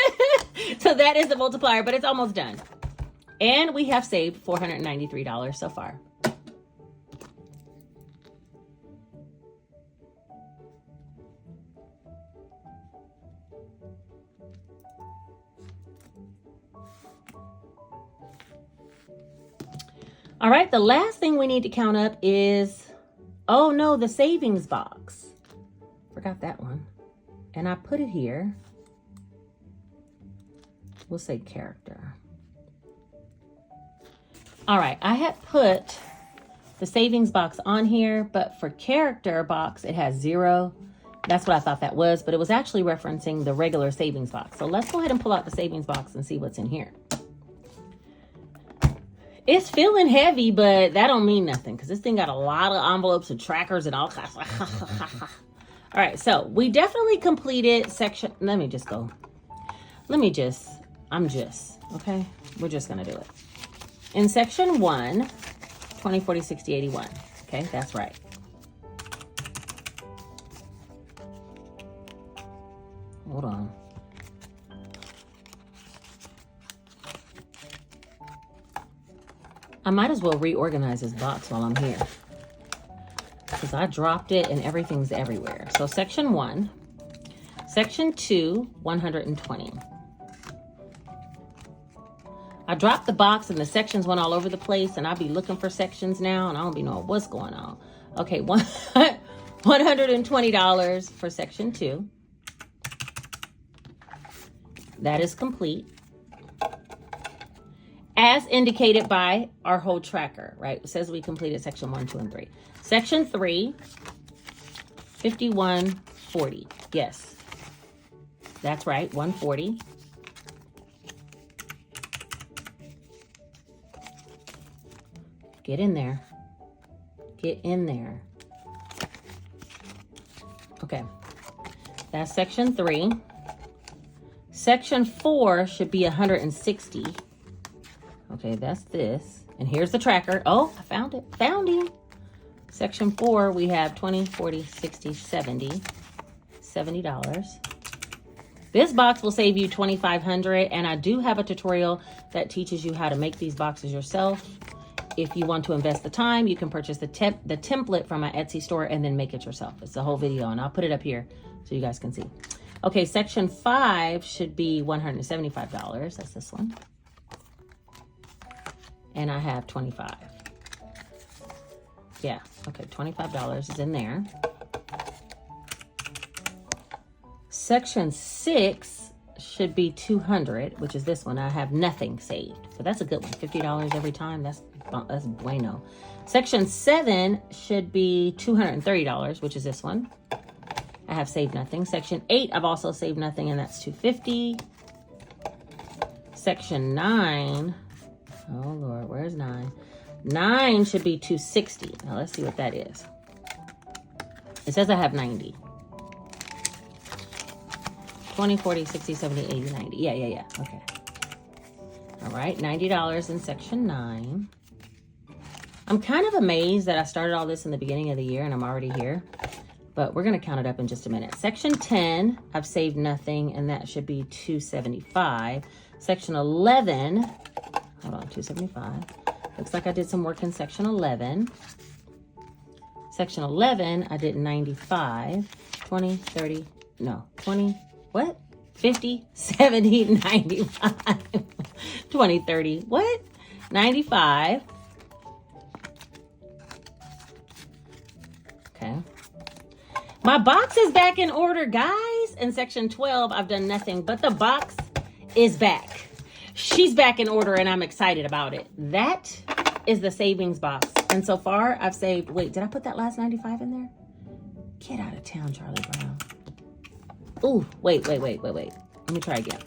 So that is the multiplier, but it's almost done. And we have saved $493 so far. All right, the last thing we need to count up is, oh no, the savings box. Forgot that one. And I put it here. We'll say character. All right, I had put the savings box on here, but for character box, it has 0. That's what I thought that was, but it was actually referencing the regular savings box. So let's go ahead and pull out the savings box and see what's in here. It's feeling heavy, but that don't mean nothing because this thing got a lot of envelopes and trackers and all kinds. All right, so we definitely completed section. Okay? We're just going to do it. In section 1, 20, 40, 60, 81. Okay, that's right. Hold on. I might as well reorganize this box while I'm here because I dropped it and everything's everywhere. So section 1, section 2, 120. I dropped the box and the sections went all over the place, and I'll be looking for sections now and I don't be knowing what's going on. Okay, $120 for section 2. That is complete. As indicated by our whole tracker, right? It says we completed section 1, 2, and 3. Section 3, 5140. Yes, that's right, 140. Get in there. Get in there. Okay, that's section 3. Section 4 should be 160. Okay, that's this. And here's the tracker. Oh, I found it. Found him. Section 4, we have 20, 40, 60, 70. $70. This box will save you $2,500. And I do have a tutorial that teaches you how to make these boxes yourself. If you want to invest the time, you can purchase the template from my Etsy store and then make it yourself. It's a whole video, and I'll put it up here so you guys can see. Okay, section 5 should be $175. That's this one. and I have 25. Yeah, okay, $25 is in there. Section 6 should be 200, which is this one. I have nothing saved, so that's a good one. $50 every time. That's bueno. Section 7 should be $230, which is this one. I have saved nothing. Section 8, I've also saved nothing, and that's $250. Section 9, oh Lord, where's 9? 9 should be $260. Now let's see what that is. It says I have 90. 20, 40, 60, 70, 80, 90. Yeah. Okay. All right, $90 in section 9. I'm kind of amazed that I started all this in the beginning of the year and I'm already here, but we're going to count it up in just a minute. Section 10, I've saved nothing, and that should be $275. Section 11, hold on, $275. Looks like I did some work in section 11. Section 11, I did 95, 20, 30, no, 20, what? 50, 70, 95, 20, 30, what? 95. Okay. My box is back in order, guys. In section 12, I've done nothing, but the box is back. She's back in order, and I'm excited about it. That is the savings box. And so far, I've saved, wait, did I put that last 95 in there? Get out of town, Charlie Brown. Ooh, wait. Let me try again.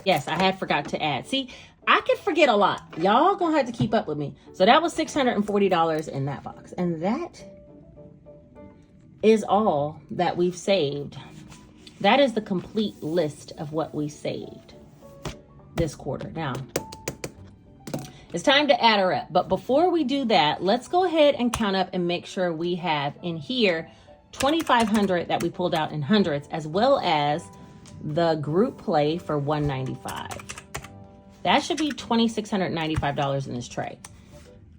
Yes, I had forgot to add. See, I could forget a lot. Y'all gonna have to keep up with me. So that was $640 in that box. And that is all that we've saved. That is the complete list of what we saved this quarter. Now, it's time to add her up. But before we do that, let's go ahead and count up and make sure we have in here 2,500 that we pulled out in hundreds, as well as the group play for $195. That should be $2,695 in this tray.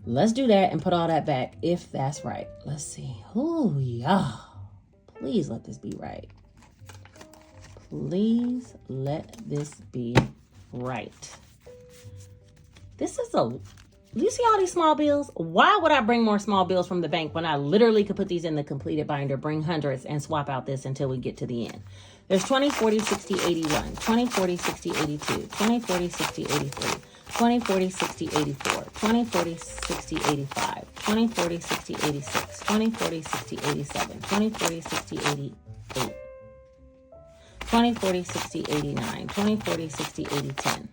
Let's do that and put all that back if that's right. Let's see. Oh, yeah. Please let this be right. Please let this be right. This is do you see all these small bills? Why would I bring more small bills from the bank when I literally could put these in the completed binder, bring hundreds, and swap out this until we get to the end? There's 20, 40, 60, 81, 20, 40, 60, 82, 20, 40, 60, 83, 20, 40, 60, 84, 20, 40, 60, 85, 20, 40, 60, 86, 20, 40, 60, 87, 20, 40, 60, 88, 20, 40, 60, 89, 20, 40, 60, 80, 10.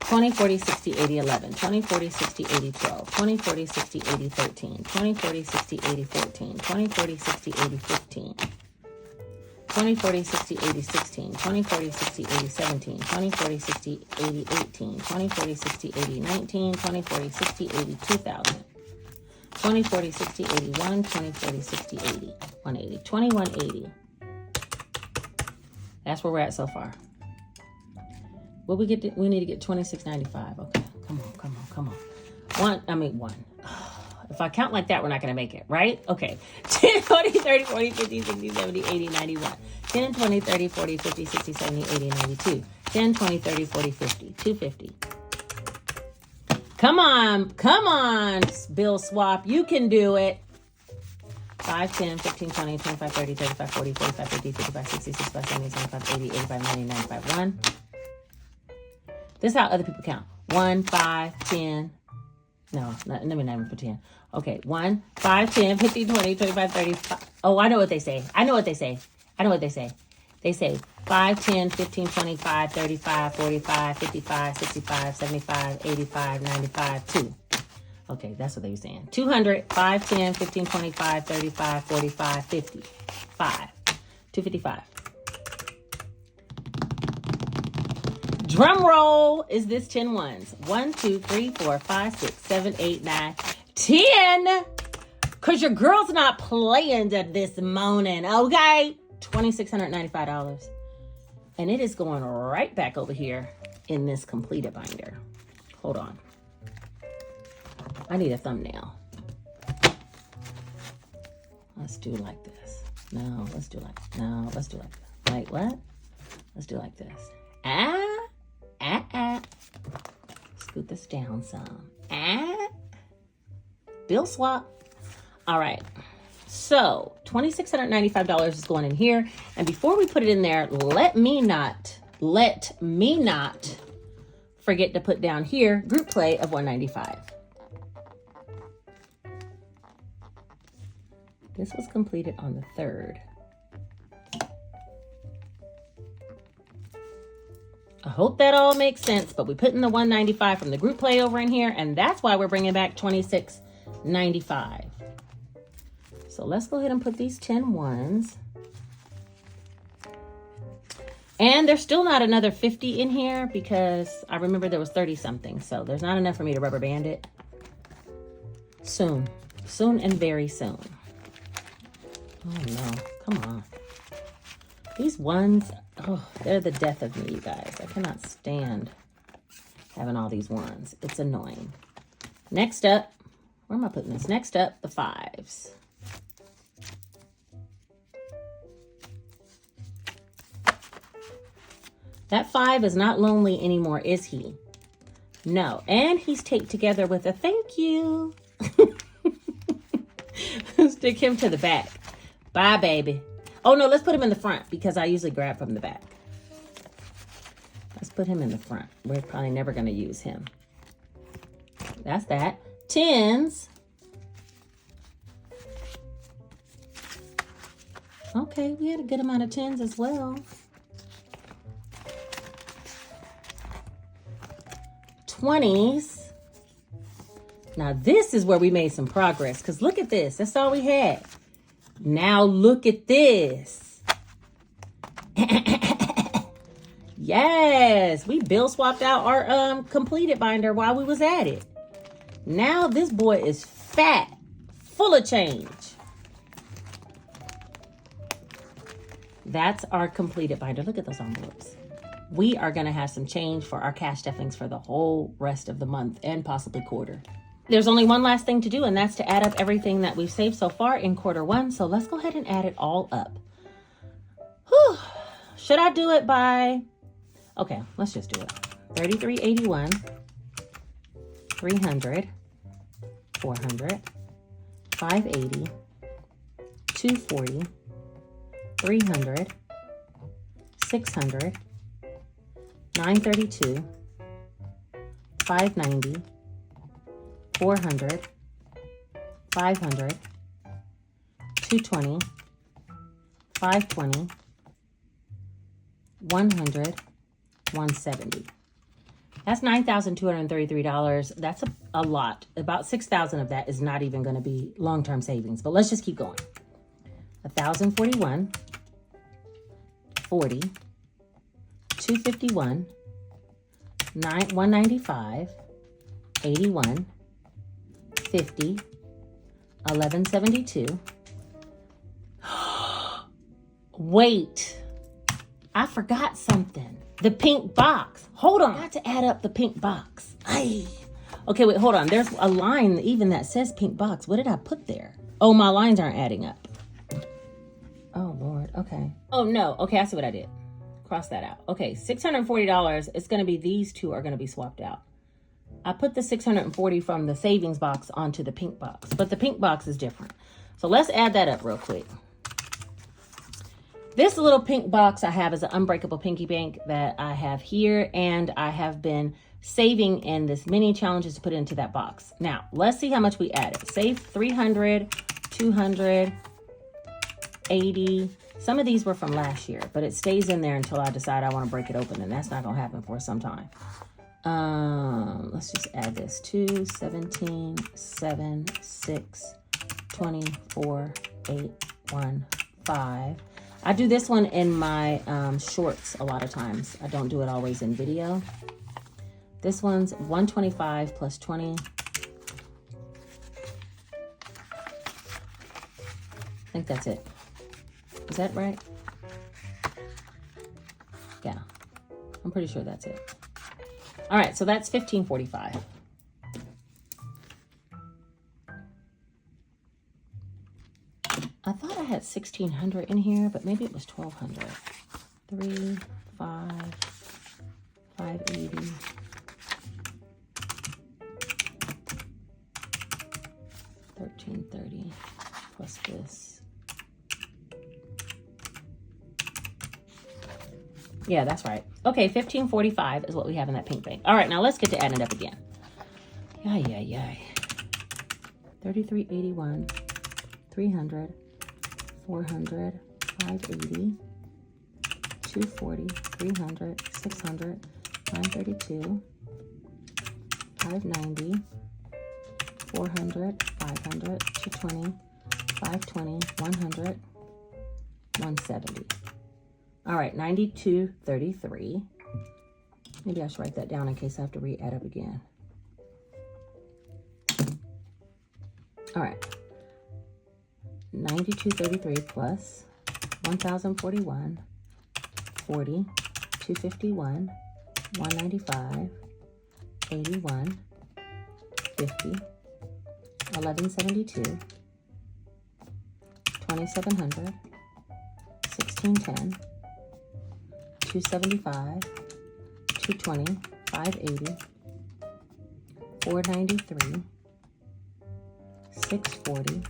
20, 40, 60, 80, 11, 20, 40, 60, 80, 12, 20, 40, 60, 80, 13, 20, 40, 60, 80, 14, 20, 40, 60, 80, 15, 20, 40, 60, 80, 16, 20, 40, 60, 80, 17, 20, 40, 60, 80, 18, 20, 40, 60, 80, 19, 20, 40, 60, 80, 2000, 20, 40, 60, 81, 20, 40, 60, 80, 180, 2180. That's where we're at so far. What we need to get $26.95. Okay, come on. One. If I count like that, we're not going to make it, right? Okay. 10, 20, 30, 40, 50, 60, 70, 80, 91. 10, 20, 30, 40, 50, 60, 70, 80, 92. 10, 20, 30, 40, 50, 250. Come on, bill swap. You can do it. 5, 10, 15, 20, 25, 30, 35, 40, 45, 50, 55, 60, 65, 70, 75, 80, 85, 90, 95. 1. This is how other people count. 1, 5, 10. No, let me not even put 10. Okay, 1, 5, 10, 15, 20, 25, 30. Oh, I know what they say. They say 5, 10, 15, 25, 35, 45, 55, 65, 75, 85, 95, 2. Okay, that's what they were saying. 200, 5, 10, 15, 25, 35, 45, 50. 5. 255. Drum roll. Is this 10 ones? 1, 2, 3, 4, 5, 6, 7, 8, 9, 10. Because your girl's not playing this morning, okay? $2,695. And it is going right back over here in this completed binder. Hold on. I need a thumbnail. Let's do like this. No, let's do like this. Wait, what? Let's do like this. scoot this down some. Bill swap. All right. So $2,695 is going in here. And before we put it in there, let me not forget to put down here group play of $195. This was completed on the 3rd. I hope that all makes sense, but we put in the $195 from the group play over in here, and that's why we're bringing back $2,695. So let's go ahead and put these 10 ones. And there's still not another 50 in here because I remember there was 30 something. So there's not enough for me to rubber band it. Soon and very soon. Oh no, come on. These ones, oh, they're the death of me, you guys. I cannot stand having all these ones. It's annoying. Next up, where am I putting this? Next up, the 5s. That 5 is not lonely anymore, is he? No. And he's taped together with a thank you. Stick him to the back. Bye, baby. Oh, no, let's put him in the front because I usually grab from the back. Let's put him in the front. We're probably never going to use him. That's that. 10s. Okay, we had a good amount of 10s as well. 20s. Now this is where we made some progress because look at this. That's all we had. Now look at this. Yes, we bill swapped out our completed binder while we was at it. Now this boy is fat, full of change. That's our completed binder. Look at those envelopes. We are going to have some change for our cash stuffings for the whole rest of the month and possibly quarter. There's only one last thing to do, and that's to add up everything that we've saved so far in quarter 1. So let's go ahead and add it all up. Whew. Should I do it by... Okay, let's just do it. 3381, 300, 400, 580, 240, 300, 600, 932, 590, 400, 500, 220, 520, 100, 170. That's $9,233. That's a lot. About $6,000 of that is not even going to be long-term savings. But let's just keep going. 1,041, 40, 251, 195, 81, 50, 1172. Wait, I forgot something. The pink box. Hold on. I got to add up the pink box. Ay. Okay, wait, hold on. There's a line even that says pink box. What did I put there? Oh, my lines aren't adding up. Oh, Lord. Okay. Oh, no. Okay, I see what I did. Cross that out. Okay, $640. It's going to be these two are going to be swapped out. I put the 640 from the savings box onto the pink box, but the pink box is different. So let's add that up real quick. This little pink box I have is an unbreakable pinky bank that I have here, and I have been saving in this mini challenges to put into that box. Now, let's see how much we added. Save 300, 200, 80. Some of these were from last year, but it stays in there until I decide I want to break it open, and that's not going to happen for some time. Let's just add this. 2, 17, 7, 6, 24, 8, 1, 5. I do this one in my shorts a lot of times. I don't do it always in video. This one's 125 plus 20. I think that's it. Is that right? Yeah, I'm pretty sure that's it. All right, so that's $1,545. I thought I had 1,600 in here, but maybe it was 1,200. 3, 5, 580, Yeah, that's right. Okay, $15.45 is what we have in that pink bank. All right, now let's get to adding it up again. Yay. $33.81, $300, $400, $580, $240, $300, $600, $932, $590, $400, $500, $220, $520, $100, $170. All right, $92.33. Maybe I should write that down in case I have to re-add up again. All right, $92.33 plus 1,041, 40, 251, 195, 81, 50, 1172, 2,700, 1610, 275, 220, 580, 493, 640,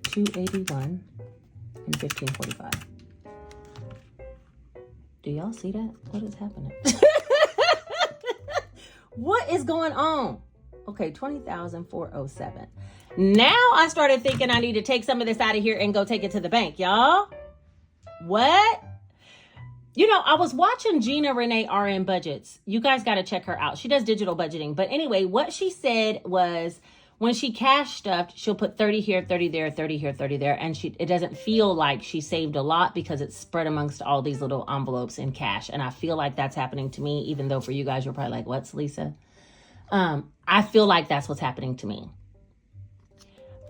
281, and 1545. Do y'all see that? What is happening? What is going on? Okay, 20,407. Now I started thinking I need to take some of this out of here and go take it to the bank, y'all. What? You know, I was watching Gina Renee RN Budgets. You guys got to check her out. She does digital budgeting. But anyway, what she said was when she cash stuffed, she'll put 30 here, 30 there, 30 here, 30 there. And it doesn't feel like she saved a lot because it's spread amongst all these little envelopes in cash. And I feel like that's happening to me, even though for you guys, you're probably like, what's Lisa? I feel like that's what's happening to me.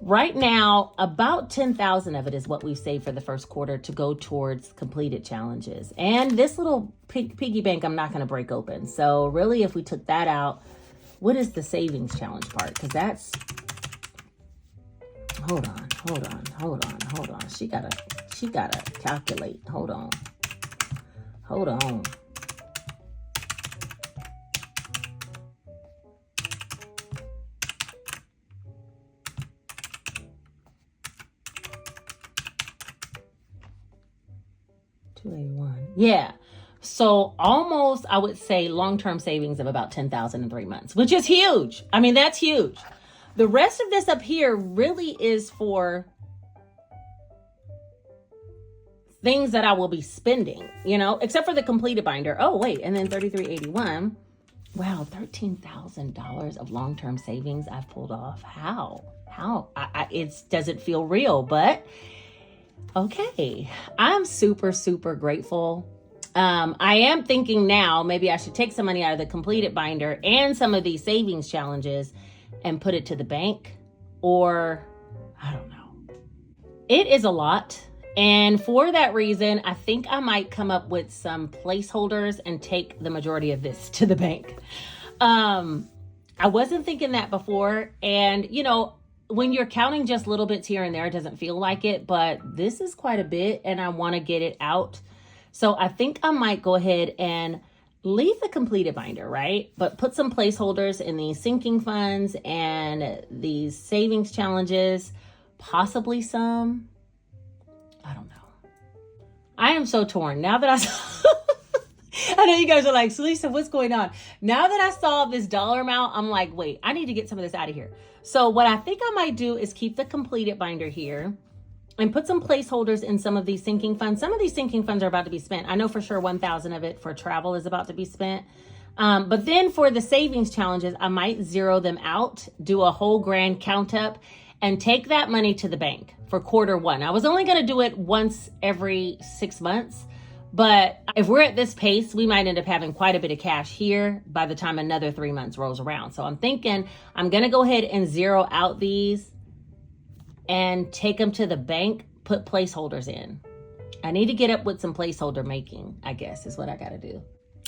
Right now, about 10,000 of it is what we've saved for the first quarter to go towards completed challenges. And this little piggy bank, I'm not going to break open. So really, if we took that out, what is the savings challenge part? Because that's, hold on. She gotta calculate. Hold on. 281. Yeah. So almost, I would say, long-term savings of about 10,000 in 3 months, which is huge. I mean, that's huge. The rest of this up here really is for things that I will be spending, you know, except for the completed binder. Oh, wait. And then 3381. Wow, $13,000 of long-term savings I've pulled off. How? It doesn't feel real, but okay. I'm super, super grateful. I am thinking now, maybe I should take some money out of the completed binder and some of these savings challenges and put it to the bank, or I don't know. It is a lot. And for that reason, I think I might come up with some placeholders and take the majority of this to the bank. I wasn't thinking that before. And, you know, when you're counting just little bits here and there, it doesn't feel like it, but this is quite a bit and I want to get it out. So I think I might go ahead and leave the completed binder, right? But put some placeholders in these sinking funds and these savings challenges, possibly some, I don't know. I am so torn. Now that I know you guys are like, so Lisa, what's going on? Now that I saw this dollar amount, I'm like, wait, I need to get some of this out of here. So what I think I might do is keep the completed binder here and put some placeholders in some of these sinking funds. Some of these sinking funds are about to be spent. I know for sure 1,000 of it for travel is about to be spent. But then for the savings challenges, I might zero them out, do a whole grand count up, and take that money to the bank for quarter one. I was only going to do it once every 6 months. But if we're at this pace, we might end up having quite a bit of cash here by the time another 3 months rolls around. So I'm thinking I'm going to go ahead and zero out these and take them to the bank, put placeholders in. I need to get up with some placeholder making, I guess, is what I got to do.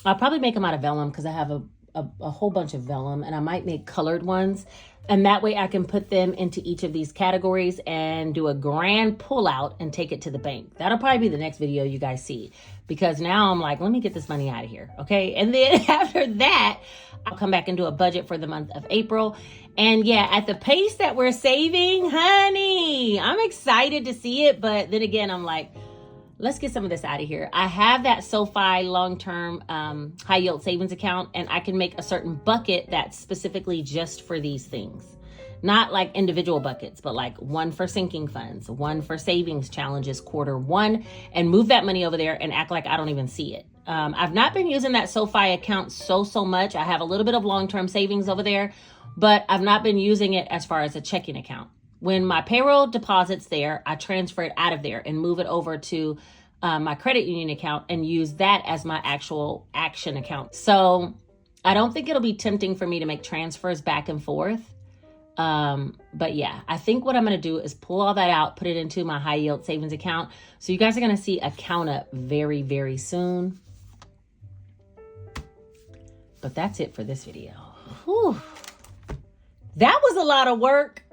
I'll probably make them out of vellum because I have a whole bunch of vellum, and I might make colored ones. And that way I can put them into each of these categories and do a grand pull out and take it to the bank. That'll probably be the next video you guys see, because now I'm like, let me get this money out of here. Okay. And then after that, I'll come back and do a budget for the month of April. And yeah, at the pace that we're saving, honey, I'm excited to see it. But then again, I'm like, let's get some of this out of here. I have that SoFi long-term high yield savings account, and I can make a certain bucket that's specifically just for these things. Not like individual buckets, but like one for sinking funds, one for savings challenges Q1, and move that money over there and act like I don't even see it. I've not been using that SoFi account so much. I have a little bit of long-term savings over there, but I've not been using it as far as a checking account. When my payroll deposits there, I transfer it out of there and move it over to my credit union account and use that as my actual action account. So I don't think it'll be tempting for me to make transfers back and forth. But yeah, I think what I'm going to do is pull all that out, put it into my high yield savings account. So you guys are going to see a count up very, very soon. But that's it for this video. Whew. That was a lot of work.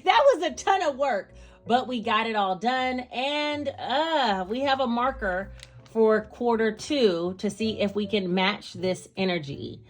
That was a ton of work, but we got it all done. And we have a marker for Q2 to see if we can match this energy.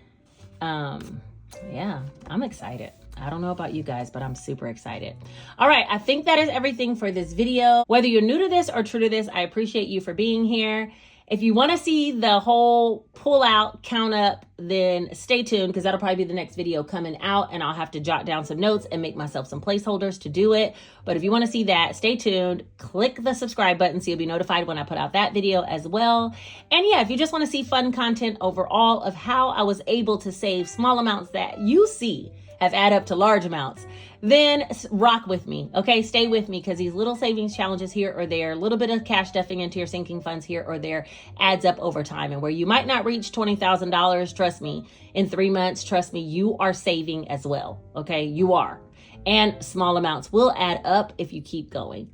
Yeah, I'm excited. I don't know about you guys, but I'm super excited. All right, I think that is everything for this video. Whether you're new to this or true to this, I appreciate you for being here. If you want to see the whole pull out, count up, then stay tuned, because that'll probably be the next video coming out, and I'll have to jot down some notes and make myself some placeholders to do it. But if you want to see that, stay tuned. Click the subscribe button so you'll be notified when I put out that video as well. And yeah, if you just want to see fun content overall of how I was able to save small amounts that you see have add up to large amounts, then rock with me, okay? Stay with me, because these little savings challenges here or there, a little bit of cash stuffing into your sinking funds here or there adds up over time. And where you might not reach $20,000, trust me, in 3 months, trust me, you are saving as well, okay? You are. And small amounts will add up if you keep going.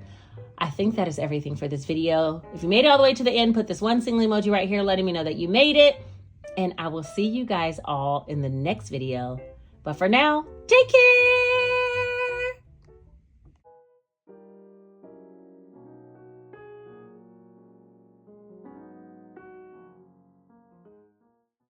I think that is everything for this video. If you made it all the way to the end, put this one single emoji right here letting me know that you made it. And I will see you guys all in the next video. But for now, take care.